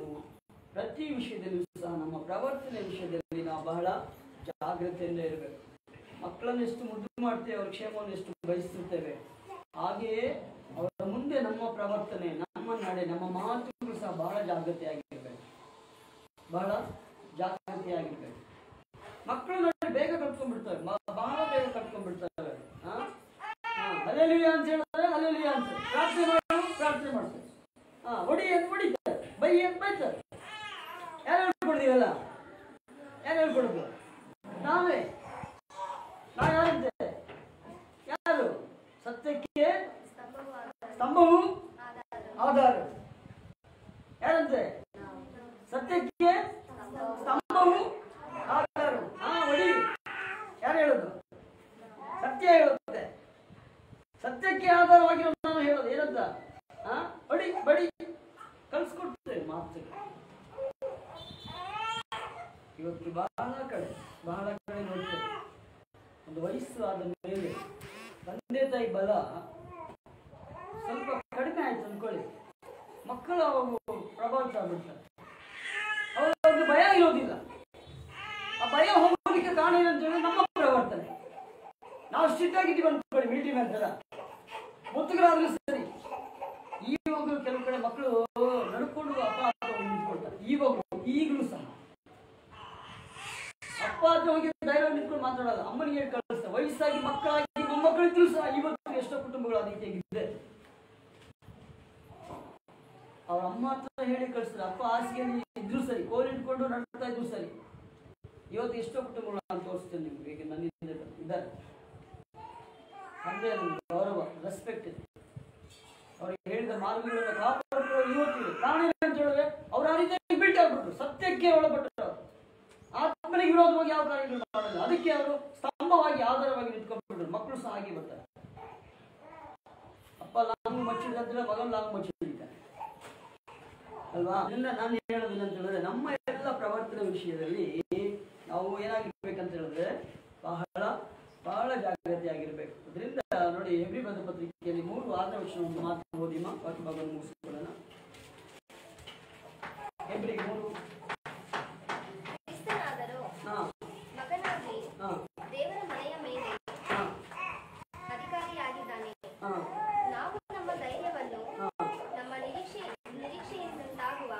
ಪ್ರತಿ ವಿಷಯದಲ್ಲೂ ಸಹ ನಮ್ಮ ಪ್ರವರ್ತನೆ ವಿಷಯದಲ್ಲಿ ನಾವು ಬಹಳ ಜಾಗ್ರತೆಯಿಂದ ಇರಬೇಕು. ಮಕ್ಕಳನ್ನು ಎಷ್ಟು ಮುದ್ದು ಮಾಡ್ತೇವೆ, ಅವ್ರ ಕ್ಷೇಮವನ್ನು ಎಷ್ಟು ಬಯಸುತ್ತೇವೆ, ಹಾಗೆಯೇ ಅವರ ಮುಂದೆ ನಮ್ಮ ಪ್ರವರ್ತನೆ, ನಮ್ಮ ನಡೆ, ನಮ್ಮ ಮಾತುಗಳು ಸಹ ಬಹಳ ಜಾಗ್ರತೆಯಾಗಿರ್ಬೇಕು. ಮಕ್ಕಳು ನೋಡಿ ಬೇಗ ಕಟ್ಕೊಂಡ್ಬಿಡ್ತಾರೆ, ಬಹಳ ಬೇಗ ಕಟ್ಕೊಂಡ್ಬಿಡ್ತಾರೆ. ಹಲ್ಲೆಲೂಯಾ ಅಂತ ಹೇಳಿದ್ರೆ ಹಲ್ಲೆಲೂಯಾ ಅಂತ, ಪ್ರಾರ್ಥನೆ ಮಾಡ್ತಾರೆ, ಹೊಡಿ ಅಂತ ಹೊಡಿತಾರೆ, ಬೈ ಅಂತ ಬೈತಾರೆ. ಯಾರು ಹೇಳ್ಕೊಡ್ತೀವಲ್ಲ? ಯಾರು ಹೇಳ್ಕೊಡುದು? ನಾವೇ. ನಾವು ಯಾರಂತೆ? ಯಾರು? ಸತ್ಯಕ್ಕೆ ಸ್ತಂಭವು ಆಧಾರ. ಯಾರಂತೆ? ಸತ್ಯಕ್ಕೆ ಸ್ತಂಭವು ಆಧಾರ. ಹೊಡಿ. ಯಾರು ಹೇಳುದು? ಸತ್ಯ ಹೇಳುತ್ತೆ. ಸತ್ಯಕ್ಕೆ ಆಧಾರವಾಗಿರೋ ನಾನು ಹೇಳೋದು ಏನಂತ? ಹೊಡಿ ಬಡಿ ಕಲ್ಸ್ಕೊಡ್ತೇವೆ ಮಾತು. ಇವತ್ತು ಬಹಳ ಕಡೆ ನೋಡ್ತೇವೆ, ಒಂದು ವಯಸ್ಸು ಆದ ಮೇಲೆ ತಂದೆ ತಾಯಿ ಬಲ ಸ್ವಲ್ಪ ಕಡಿಮೆ ಆಯ್ತು ಅನ್ಕೊಳ್ಳಿ, ಮಕ್ಕಳು ಅವಾಗ ಪ್ರಭಾವಿತ ಆಗ್ಬಿಡ್ತಾರೆ. ಅವ್ರಿಗೆ ಭಯ ಇರೋದಿಲ್ಲ. ಆ ಭಯ ಹೋಗೋದಕ್ಕೆ ಕಾರಣ ಏನಂತ ಹೇಳಿದ್ರೆ ನಮ್ಮ ಪ್ರವರ್ತನೆ. ನಾವು ಸ್ಟ್ರಿಕ್ಟ್ ಆಗಿದ್ದೀವಿ ಅನ್ಕೊಳ್ಳಿ, ಮಿಲಿಟರಿ ನಂತರ ಮುತ್ತುಗಳಾದ್ರೂ ಸರಿ. ಈವಾಗಲೂ ಕೆಲವು ಕಡೆ ಮಕ್ಕಳು ನಡ್ಕೊಂಡು ಅಪ್ಪ ನಿಂತ್ಕೊಳ್ತಾರೆ. ಈಗಲೂ ಸಹ ಅಪ್ಪ ಹೋಗಿ ಧೈರ್ಯ ನಿಂತ್ಕೊಂಡು ಮಾತಾಡಲ್ಲ, ಅಮ್ಮನಿಗೆ ಕಳಿಸ್ತಾರೆ. ವಯಸ್ಸಾಗಿ ಮಕ್ಕಳಾಗಿ ಮೊಮ್ಮಕ್ಕಳಿದ್ರು ಸಹ ಇವತ್ತು ಎಷ್ಟೋ ಕುಟುಂಬಗಳು ಆ ರೀತಿಯಾಗಿದೆ. ಅವ್ರ ಅಮ್ಮ ಹತ್ರ ಹೇಳಿ ಕಳಿಸ್ತಾರೆ, ಅಪ್ಪ ಹಾಸಿಗೆ ಇದ್ರು ಸರಿ, ಕೋಲ್ ಇಟ್ಕೊಂಡು ನಡ್ತಾ ಇದ್ರು ಸರಿ. ಇವತ್ತು ಎಷ್ಟೋ ಕುಟುಂಬಗಳು ನಾನು ತೋರಿಸ್ತೇನೆ ನಿಮ್ಗೆ, ಈಗ ನನ್ನಿಂದ ಇದ್ದಾರೆ. ತಂದೆ ಗೌರವ, ರೆಸ್ಪೆಕ್ಟ್ ಇದೆ. ಅವ್ರಿಗೆ ಹೇಳಿದ ಮಾರ್ಗಗಳನ್ನು ಕಾಪಾಡುವ ಇವತ್ತಿದೆ. ಕಾರಣ ಅಂತ ಹೇಳಿದ್ರೆ ಅವ್ರು ಆ ರೀತಿಯಾಗಿ ಬಿಲ್ಟ್ ಆಗ್ಬಿಟ್ರು, ಸತ್ಯಕ್ಕೆ ಒಳಪಟ್ಟರು. ಆತ್ಮನಿಗೆ ವಿರೋಧವಾಗಿ ಯಾವ ಕಾರ್ಯಗಳು ಮಾಡಲ್ಲ. ಅದಕ್ಕೆ ಅವರು ಸ್ತಂಭವಾಗಿ ಆಧಾರವಾಗಿ ನಿಂತ್ಕೊಂಡ್ಬಿಟ್ರು. ಮಕ್ಕಳು ಸಹ ಹಾಗೆ ಬರ್ತಾರೆ. ಅಪ್ಪ ಲಾಂಗ್ ಮಚ್ಚಿದ್ರೆ ಮಗನ್ ಲಾಂಗ್ ಮಚ್ಚಿದ್ದಾನೆ ಅಲ್ವಾ? ಅದರಿಂದ ನಾನು ಹೇಳೋದಿಲ್ಲ ಅಂತ ಹೇಳಿದ್ರೆ, ನಮ್ಮ ಎಲ್ಲ ಪ್ರವರ್ತನೆ ವಿಷಯದಲ್ಲಿ ನಾವು ಏನಾಗಿರ್ಬೇಕಂತ ಹೇಳಿದ್ರೆ ಬಹಳ ಬಹಳ ಜಾಗೃತಿಯಾಗಿರ್ಬೇಕು. ಅದರಿಂದ ನೋಡಿ, ಹೆಬ್ರಿ ಬರೆದ ಪತ್ರಿಕೆಯಲ್ಲಿ 3 ಆದ ವಚನ ಒಂದು ಮಾತು ಓದಿಮ, ಬಾಕಿ ಭಾಗವನ್ನು ಮುಗಿಸಿಕೊಳ್ಳೋಣ. ಹೆಬ್ರಿ 3. ದೇವರ ಮನೆಯ ಮೇಲೆ ಅಧಿಕಾರಿಯಾಗಿದ್ದಾನೆ. ನಾವು ನಮ್ಮ ಧೈರ್ಯವನ್ನು, ನಮ್ಮ ನಿರೀಕ್ಷೆಯಿಂದಾಗುವ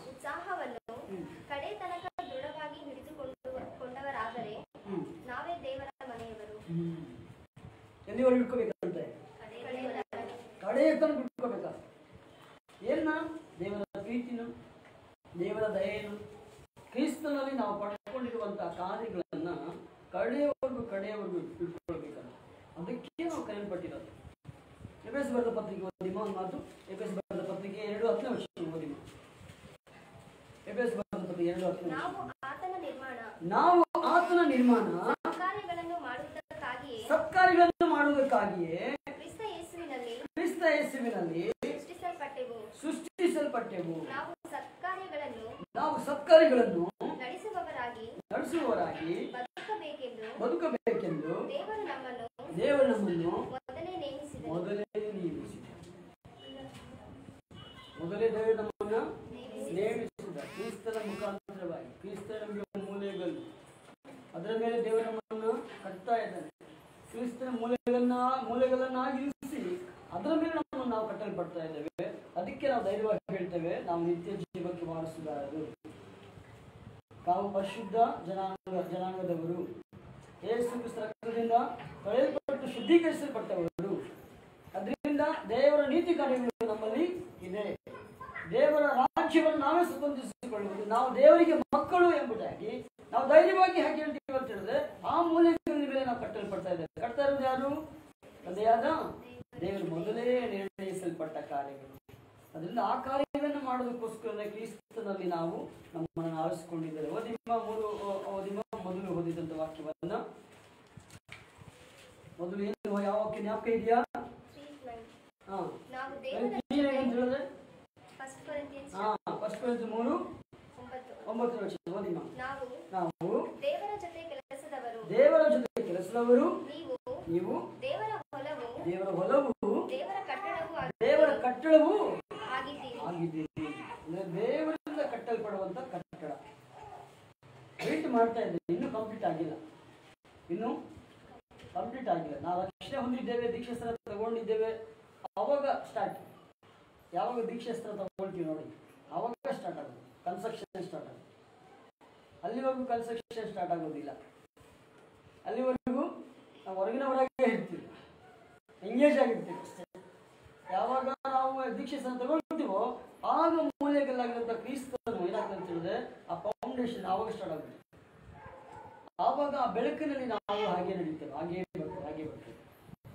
ಉತ್ಸಾಹವನ್ನು ಕಡೆ ತನಕ ದೃಢವಾಗಿ ಹಿಡಿದುಕೊಂಡವರಾದರೆ ನಾವೇ ದೇವರ ಮನೆಯವರು. ಎಲ್ಲಿವರೆಗೂ ಇಟ್ಕೋಬೇಕಂತೆ? ಕಡೆಯ ತನಕ ಇಟ್ಕೋಬೇಕ. ಏನ? ದೇವರ ಪ್ರೀತಿನು, ದೇವರ ದಯೆಯನ್ನು, ಕ್ರಿಸ್ತನಲ್ಲಿ ನಾವು ಪಡ್ಕೊಂಡಿರುವಂತಹ ಕಾರ್ಯಗಳನ್ನ ಕಡೆಯವರೆಗೂ ಇಟ್ಕೊಳ್ಬೇಕಲ್ಲ. ಅದಕ್ಕೆ ನಾವು ಕರೆಯಲ್ಪಟ್ಟಿರೋದು. ಎಫೆಸ ಬರೆದ ಪತ್ರಿಕೆ ಓದಿಮ ಒಂದು ಮಾತು. ಎಫೆಸ ಬರೆದ ಪತ್ರಿಕೆ 2:10 ಓದಿಮ. ಎಫೆಸ ಬರೆದ ಪತ್ರಿಕೆ 2:10. ನಾವು ಆತನ ನಿರ್ಮಾಣ, ಸತ್ಕಾರ್ಯಗಳನ್ನು ಮಾಡುವುದಕ್ಕಾಗಿಯೇ ಕ್ರಿಸ್ತ ಯೇಸುವಿನಲ್ಲಿ ಸೃಷ್ಟಿಸಲ್ಪಟ್ಟೆವು. ನಾವು ಸತ್ಕಾರ್ಯಗಳನ್ನು ನಡೆಸುವವರಾಗಿ ಬದುಕಬೇಕೆಂದು ದೇವರು ನಮ್ಮನ್ನು ಮೊದಲೇ ದೇವರು ನಮ್ಮನ್ನು ನೇಮಿಸಿದ. ಕ್ರಿಸ್ತನ ಮುಖಾಂತರವಾಗಿ, ಕ್ರಿಸ್ತ ನಮಗೆ ಮೂಲೆಗಳು, ಅದರ ಮೇಲೆ ದೇವರು ನಮ್ಮನ್ನು ಕಟ್ತಾ ಇದ್ದಾನೆ. ಕ್ರಿಸ್ತನ ಮೂಲೆಗಳನ್ನಾಗಿರಿಸಿ ಅದರ ಮೇಲೆ ನಮ್ಮನ್ನು ನಾವು ಕಟ್ಟಲ್ಪಡ್ತಾ ಇದ್ದೇವೆ. ಅದಕ್ಕೆ ನಾವು ಧೈರ್ಯವಾಗಿ ಹೇಳ್ತೇವೆ, ನಾವು ನಿತ್ಯ ಜೀವಕ್ಕೆ ವಾರಸುದಾರರು, ನಾವು ಪರಿಶುದ್ಧ ಜನಾಂಗದವರು, ಯೇಸು ಕ್ರಿಸ್ತರ ರಕ್ತದಿಂದ ತೊಳೆಯಲ್ಪಟ್ಟು ಶುದ್ಧೀಕರಿಸಲ್ಪಟ್ಟವರು. ಅದರಿಂದ ದೇವರ ನೀತಿ ಕಾರ್ಯಗಳು ನಮ್ಮಲ್ಲಿ ಇದೆ. ದೇವರ ರಾಜ್ಯವನ್ನು ನಾವೇ ಸ್ವತಂತ್ರಿಸಿಕೊಳ್ಳುವುದು, ನಾವು ದೇವರಿಗೆ ಮಕ್ಕಳು ಎಂಬುದಾಗಿ ನಾವು ಧೈರ್ಯವಾಗಿ ಹಾಗೆ ಹೇಳ್ತೀವಿ ಅಂತ ಹೇಳಿದ್ರೆ, ಆ ಮೂಲೆಗಳ ಮೇಲೆ ನಾವು ಕಟ್ಟಲ್ಪಡ್ತಾ ಇದ್ದೇವೆ. ಕಟ್ತಾ ಇರೋದು ಯಾರು? ತಂದೆಯಾದ ದೇವರು ಮೊದಲೇ ನಿರ್ಣಯಿಸಲ್ಪಟ್ಟ ಕಾರ್ಯಗಳು. ಅದರಿಂದ ಆ ಕಾರ್ಯಗಳನ್ನು ಮಾಡೋದಕ್ಕೋಸ್ಕರ ಕ್ರಿಸ್ತನಲ್ಲಿ ನಾವು ನಮ್ಮನ್ನು ಆರಿಸಿಕೊಂಡಿದ್ದೇವೆ. ಮೊದಲು ಓದಿದಂತ ವಾಕ್ಯವನ್ನ ಮೊದಲು ಏನು, ಯಾವ ವಾಕ್ಯ ಜ್ಞಾಪಕ ಇದೆಯಾ? First Corinthians 3:9 ಓದಿಮ. ನಾವು ದೇವರ ಜೊತೆ ಕೆಲಸದವರು, ನೀವು ದೇವರ ಹೊಲವು, ದೇವರ ಕಟ್ಟಡವು ಆಗಿದ್ದೀರಿ. ದೇವರಿಂದ ಕಟ್ಟಲ್ಪಡುವಂತ ಕಟ್ಟಡ ವೇಟ್ ಮಾಡ್ತಾ ಇದ್ದೇವೆ. ಇನ್ನೂ ಕಂಪ್ಲೀಟ್ ಆಗಿಲ್ಲ. ನಾವು ರಕ್ಷಣೆ ಹೊಂದಿದ್ದೇವೆ, ದೀಕ್ಷಾಸ್ತ್ರ ತಗೊಂಡಿದ್ದೇವೆ. ಅವಾಗ ಸ್ಟಾರ್ಟ್. ಯಾವಾಗ ದೀಕ್ಷಾಸ್ತ್ರ ತಗೊಳ್ತೀವಿ ನೋಡಿ, ಅವಾಗ ಸ್ಟಾರ್ಟ್ ಆಗೋದು, ಕನ್ಸ್ಟ್ರಕ್ಷನ್ ಸ್ಟಾರ್ಟ್ ಆಗೋದು. ಅಲ್ಲಿವರೆಗೂ ಕನ್ಸ್ಟ್ರಕ್ಷನ್ ಸ್ಟಾರ್ಟ್ ಆಗೋದಿಲ್ಲ. ಅಲ್ಲಿವರೆಗೂ ನಾವು ಹೊರಗೆ ಇರ್ತೀವಿ, ಎಂಗೇಜ್ ಆಗಿರ್ತೀವಿ ಅಷ್ಟೇ. ಯಾವಾಗ ನಾವು ದೀಕ್ಷಾಸ್ತ್ರ ತಗೊಳ್ತೀವೋ ಆಗ ಮೂಲೆಗಲ್ಲಾಗಿರುವಂಥ ಕ್ರಿಸ್ತನು ಏನಾಗ್ತದೆ ಅಂತ ಹೇಳಿದ್ರೆ, ಆ ಫೌಂಡೇಶನ್ ಆವಾಗ ಸ್ಟಾರ್ಟ್ ಆಗುತ್ತೆ. ಆವಾಗ ಆ ಬೆಳಕಿನಲ್ಲಿ ನಾವು ಹಾಗೆ ನಡೀತೇವೆ, ಹಾಗೆ ಬರ್ತೇವೆ.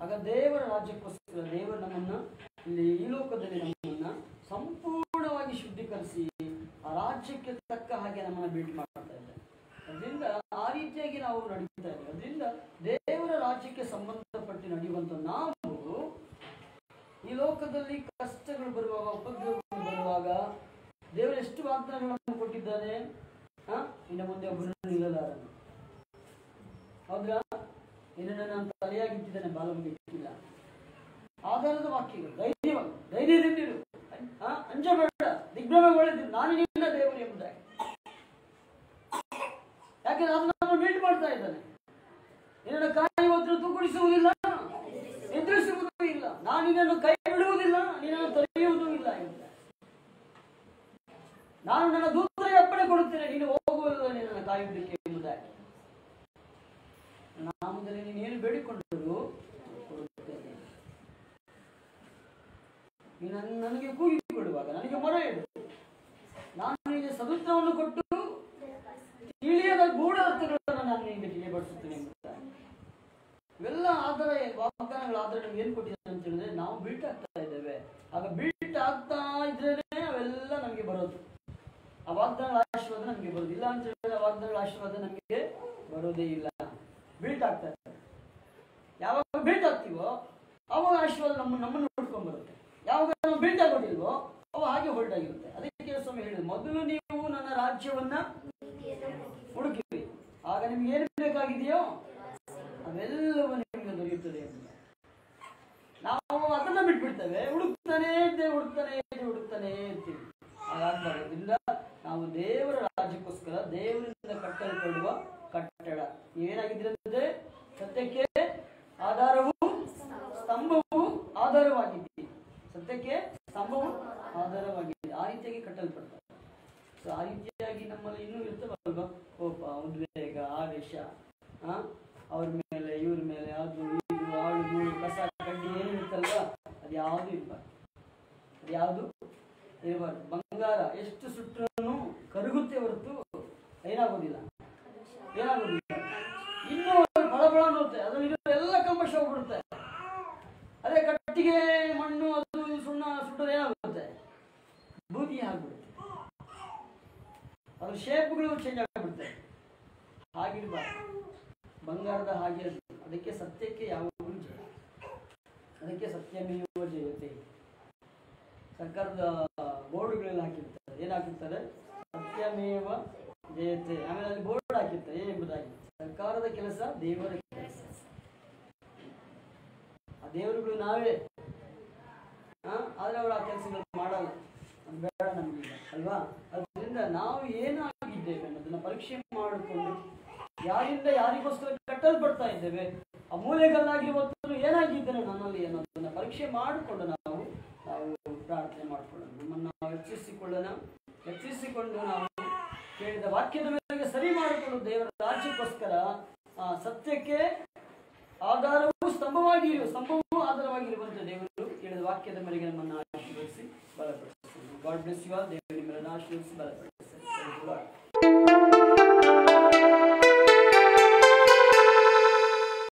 ಆಗ ದೇವರ ರಾಜ್ಯಕ್ಕೋಸ್ಕರ ದೇವರು ನಮ್ಮನ್ನು ಈ ಲೋಕದಲ್ಲಿ ನಮ್ಮನ್ನು ಸಂಪೂರ್ಣವಾಗಿ ಶುದ್ಧೀಕರಿಸಿ ಆ ರಾಜ್ಯಕ್ಕೆ ತಕ್ಕ ಹಾಗೆ ನಮ್ಮನ್ನು ಬಿಲ್ಡ್ ಮಾಡ್ತಾ ಇದ್ದಾರೆ. ಅದರಿಂದ ಆ ರೀತಿಯಾಗಿ ನಾವು ನಡೀತಾ ಇದ್ದೇವೆ. ಅದರಿಂದ ದೇವರ ರಾಜ್ಯಕ್ಕೆ ಸಂಬಂಧಪಟ್ಟು ನಡೆಯುವಂಥ ನಾವು ಈ ಲೋಕದಲ್ಲಿ ಕಷ್ಟಗಳು ಬರುವಾಗ, ಉಪದ್ರವಗಳು ಬರುವಾಗ ದೇವರು ಎಷ್ಟು ವಾಗ್ದಾನಗಳನ್ನು ಕೊಟ್ಟಿದ್ದಾನೆ. ಇನ್ನು ಮುಂದೆ ಒಬ್ಬರನ್ನು ನಿಲ್ಲಲಾರನು. ಹೌದಾ? ನಿನ್ನನ್ನು ನಾನು ತಲೆಯಾಗಿಟ್ಟಿದ್ದೇನೆ, ಬಾಲವಾಗಿ ಇಟ್ಟಿಲ್ಲ. ಆಧಾರದ ವಾಕ್ಯಗಳು. ಧೈರ್ಯದಿಂದಿರು, ಅಂಜಬೇಡ, ದಿಗ್ಭ್ರಮೆಗೊಳ್ಳದಿರು, ನಾನು ನಿನ್ನ ದೇವರು ಎಂಬುದಾಗಿ. ಯಾಕೆಂದ್ರೆ ಅದು ನಮ್ಮನ್ನು ಮೀಟ್ ಮಾಡ್ತಾ ಇದ್ದಾನೆ. ನಿನ್ನನ್ನು ಕಾಯುವವರು ತೂಗುಡಿಸುವುದಿಲ್ಲ, ಎದುರಿಸುವುದೂ ಇಲ್ಲ. ನಾನು ನಿನ್ನನ್ನು ಕೈ ಬಿಡುವುದಿಲ್ಲ, ನಿನ್ನನ್ನು ತೊರೆಯುವುದೂ ಇಲ್ಲ ಎಂಬುದಾಗಿ. ನಾನು ನನ್ನ ದೂತರಿಗೆ ಅಪ್ಪಣೆ ಕೊಡುತ್ತೇನೆ, ನೀನು ಹೋಗುವುದಿಲ್ಲ ನಿನ್ನನ್ನು ಕಾಯುವುದಕ್ಕೆ ಎಂಬುದಾಗಿ. ನಾಮದಲ್ಲಿ ನೀನೇನು ಬೇಡಿಕೊಂಡರೂ ಕೊಡುತ್ತೇನೆ. ನೀನು ನನಗೆ ಕೂಗಿ ಕೊಡುವಾಗ ನನಗೆ ಮೊರೆ ಇಡು, ನಾನು ನಿನಗೆ ಸದುತ್ತರವನ್ನು ಕೊಟ್ಟು ತಿಳಿಯದ ಗೂಢ ಅರ್ಥಗಳನ್ನು ನಾನು ನಿನಗೆ ತಿಳಿಯಪಡಿಸುತ್ತೇನೆ ಎಂಬುದಾಗಿ. ಇವೆಲ್ಲ ಆಧಾರ ವಾಗ್ದಾನಗಳ ಆಧಾರ ನಮ್ಗೆ ಏನು ಕೊಟ್ಟಿದ್ದಾರೆ ಅಂತ ಹೇಳಿದ್ರೆ, ನಾವು ಬಿಲ್ಟ್ ಆಗ್ತಾ ಇದ್ದೇವೆ. ಆಗ ಬಿಲ್ಟ್ ಆಗ್ತಾ ಇದ್ರೇನೆ ಅವೆಲ್ಲ ನಮಗೆ ಬರೋದು. ಆ ವಾಗ್ದಾನಗಳ ಆಶೀರ್ವಾದ ನಮಗೆ ಬರೋದು. ಇಲ್ಲ ಅಂತ ಹೇಳಿದ್ರೆ ಆ ವಾಗ್ದಾನಗಳ ಆಶೀರ್ವಾದ ನಮಗೆ ಬರೋದೇ ಇಲ್ಲ. ಬಿಲ್ಟ್ ಆಗ್ತಾ ಇರ್ತದೆ. ಯಾವಾಗ ಬಿಲ್ಟ್ ಆಗ್ತೀವೋ ಅವಾಗ ಆಶೀರ್ವಾದ ನಮ್ಮನ್ನು ಹುಡ್ಕೊಂಡ್ ಬರುತ್ತೆ. ಯಾವಾಗ ನಾವು ಬಿಲ್ಟ್ ಆಗೋದಿಲ್ವೋ ಅವ ಹಾಗೆ ಹೊಲ್ಟ್ ಆಗಿರುತ್ತೆ. ಅದಕ್ಕೆ ಸ್ವಾಮಿ ಹೇಳಿದ್ರು, ಮೊದಲು ನೀವು ನನ್ನ ರಾಜ್ಯವನ್ನ ಹುಡುಕಿರಿ, ಆಗ ನಿಮ್ಗೆ ಏನು ಬೇಕಾಗಿದೆಯೋ ಅವೆಲ್ಲವೂ ನಿಮಗೆ ದೊರೆಯುತ್ತದೆ ಅಂತ. ನಾವು ಅದನ್ನ ಬಿಟ್ಬಿಡ್ತೇವೆ, ಹುಡುಕ್ತಾನೆ ಇರ್ತೀವಿ. ಹಾಗಾಗಬಾರದ್ರಿಂದ ನಾವು ದೇವರ ರಾಜ್ಯಕ್ಕೋಸ್ಕರ ದೇವರಿಂದ ಕಟ್ಟಲ್ಪಡುವ ಕಟ್ಟಡ. ನೀವೇನಾಗಿದ್ರಂತೆ? ಸತ್ಯಕ್ಕೆ ಆಧಾರವು ಸ್ತಂಭವು ಆಧಾರವಾಗಿದ್ದೀವಿ. ಸತ್ಯಕ್ಕೆ ಸ್ತಂಭವು ಆಧಾರವಾಗಿದೆ. ಆ ರೀತಿಯಾಗಿ ಕಟ್ಟಲ್ಪಡ್ತಾರೆ. ಸೊ ಆ ರೀತಿಯಾಗಿ ನಮ್ಮಲ್ಲಿ ಇನ್ನೂ ಇರ್ತವಲ್ವ ಕೋಪ, ಉದ್ವೇಗ, ಆವೇಶ, ಅವ್ರ ಮೇಲೆ ಇವ್ರ ಮೇಲೆ, ಅದು ಇದು ಆಳು ಮೂಳು ಕಸ ಕಡ್ಡಿ ಏನು ಇರುತ್ತಲ್ವ ಅದು ಯಾವುದು ಇರಬಾರ್ದು. ಅದು ಯಾವುದು ಇರಬಾರ್ದು. ಬಂಗಾರ ಎಷ್ಟು ಸುಟ್ಟರೂ ಕರಗುತ್ತೆ ಹೊರತು ಏನಾಗೋದಿಲ್ಲ. ಇನ್ನೂ ಫಳ ನೋಡುತ್ತೆ, ಅದರಲ್ಲಿ ಎಲ್ಲ ಕಲ್ಮಶ ಹೋಗ್ಬಿಡುತ್ತೆ. ಅದೇ ಕಟ್ಟಿಗೆ ಮಣ್ಣು ಅದು ಸುಣ್ಣ ಸುಟ್ಟರೆ ಏನಾಗುತ್ತೆ? ಬೂದಿ ಆಗ್ಬಿಡುತ್ತೆ. ಅದ್ರ ಶೇಪ್ಗಳು ಚೇಂಜ್ ಆಗಿಬಿಡುತ್ತೆ. ಹಾಗಿರ್ಬಾರ್ದು. ಬಂಗಾರದ ಹಾಗೆ ಅದಕ್ಕೆ ಸತ್ಯಕ್ಕೆ ಯಾವಾಗಲೂ ಜಯ. ಅದಕ್ಕೆ ಸತ್ಯಮೇವ ಜಯತೆ. ಸರ್ಕಾರದ ಬೋರ್ಡ್ಗಳೆಲ್ಲ ಹಾಕಿರ್ತಾರೆ. ಏನಾಕಿರ್ತಾರೆ? ಸತ್ಯಮೇವ ಜಯತೆ. ಆಮೇಲೆ ಅಲ್ಲಿ ಬೋರ್ಡ್ ಹಾಕಿರ್ತಾರೆ ಏನೆಂಬುದಾಗಿ, ಸರ್ಕಾರದ ಕೆಲಸ ದೇವರ ಕೆಲಸ. ಆ ದೇವರುಗಳು ನಾವೇ, ಆದ್ರೆ ಅವರು ಆ ಕೆಲಸಗಳು ಮಾಡಲ್ಲ. ಅದು ಬೇಡ ನಮಗೀಗ ಅಲ್ವಾ? ಅದರಿಂದ ನಾವು ಏನಾಗಿದ್ದೇವೆ ಅನ್ನೋದನ್ನ ಪರೀಕ್ಷೆ ಮಾಡಿಕೊಂಡು, ಯಾರಿಂದ ಯಾರಿಗೋಸ್ಕರ ಕಟ್ಟಲ್ಪಡ್ತಾ ಇದ್ದೇವೆ, ಆ ಮೂಲೆಗಲ್ಲಾಗಿರುವತ್ತು ಏನಾಗಿದ್ದೇನೆ ನನ್ನಲ್ಲಿ ಅನ್ನೋದನ್ನ ಪರೀಕ್ಷೆ ಮಾಡಿಕೊಂಡು ನಾವು ಪ್ರಾರ್ಥನೆ ಮಾಡಿಕೊಳ್ಳೋಣ. ನಮ್ಮನ್ನು ನಾವು ಹೆಚ್ಚಿಸಿಕೊಂಡು ನಾವು ಕೇಳಿದ ವಾಕ್ಯದ ಮೇಲೆ ಸರಿ ಮಾಡಿಕೊಂಡು ದೇವರ ರಾಜ್ಯಕ್ಕೋಸ್ಕರ ಸತ್ಯಕ್ಕೆ ಆಧಾರವು ಸ್ತಂಭವೂ ಆಧಾರವಾಗಿರುವಂತೆ ದೇವರು ಕೇಳಿದ ವಾಕ್ಯದ ಮೇರೆಗೆ ನಮ್ಮನ್ನು ಆಶೀರ್ವದಿಸಿ ಬಲಪಡಿಸಿ. God bless you all. ದೇವರು ನಿಮ್ಮನ್ನು ಆಶೀರ್ವದಿಸಿ ಬಲಪಡಿಸಿ.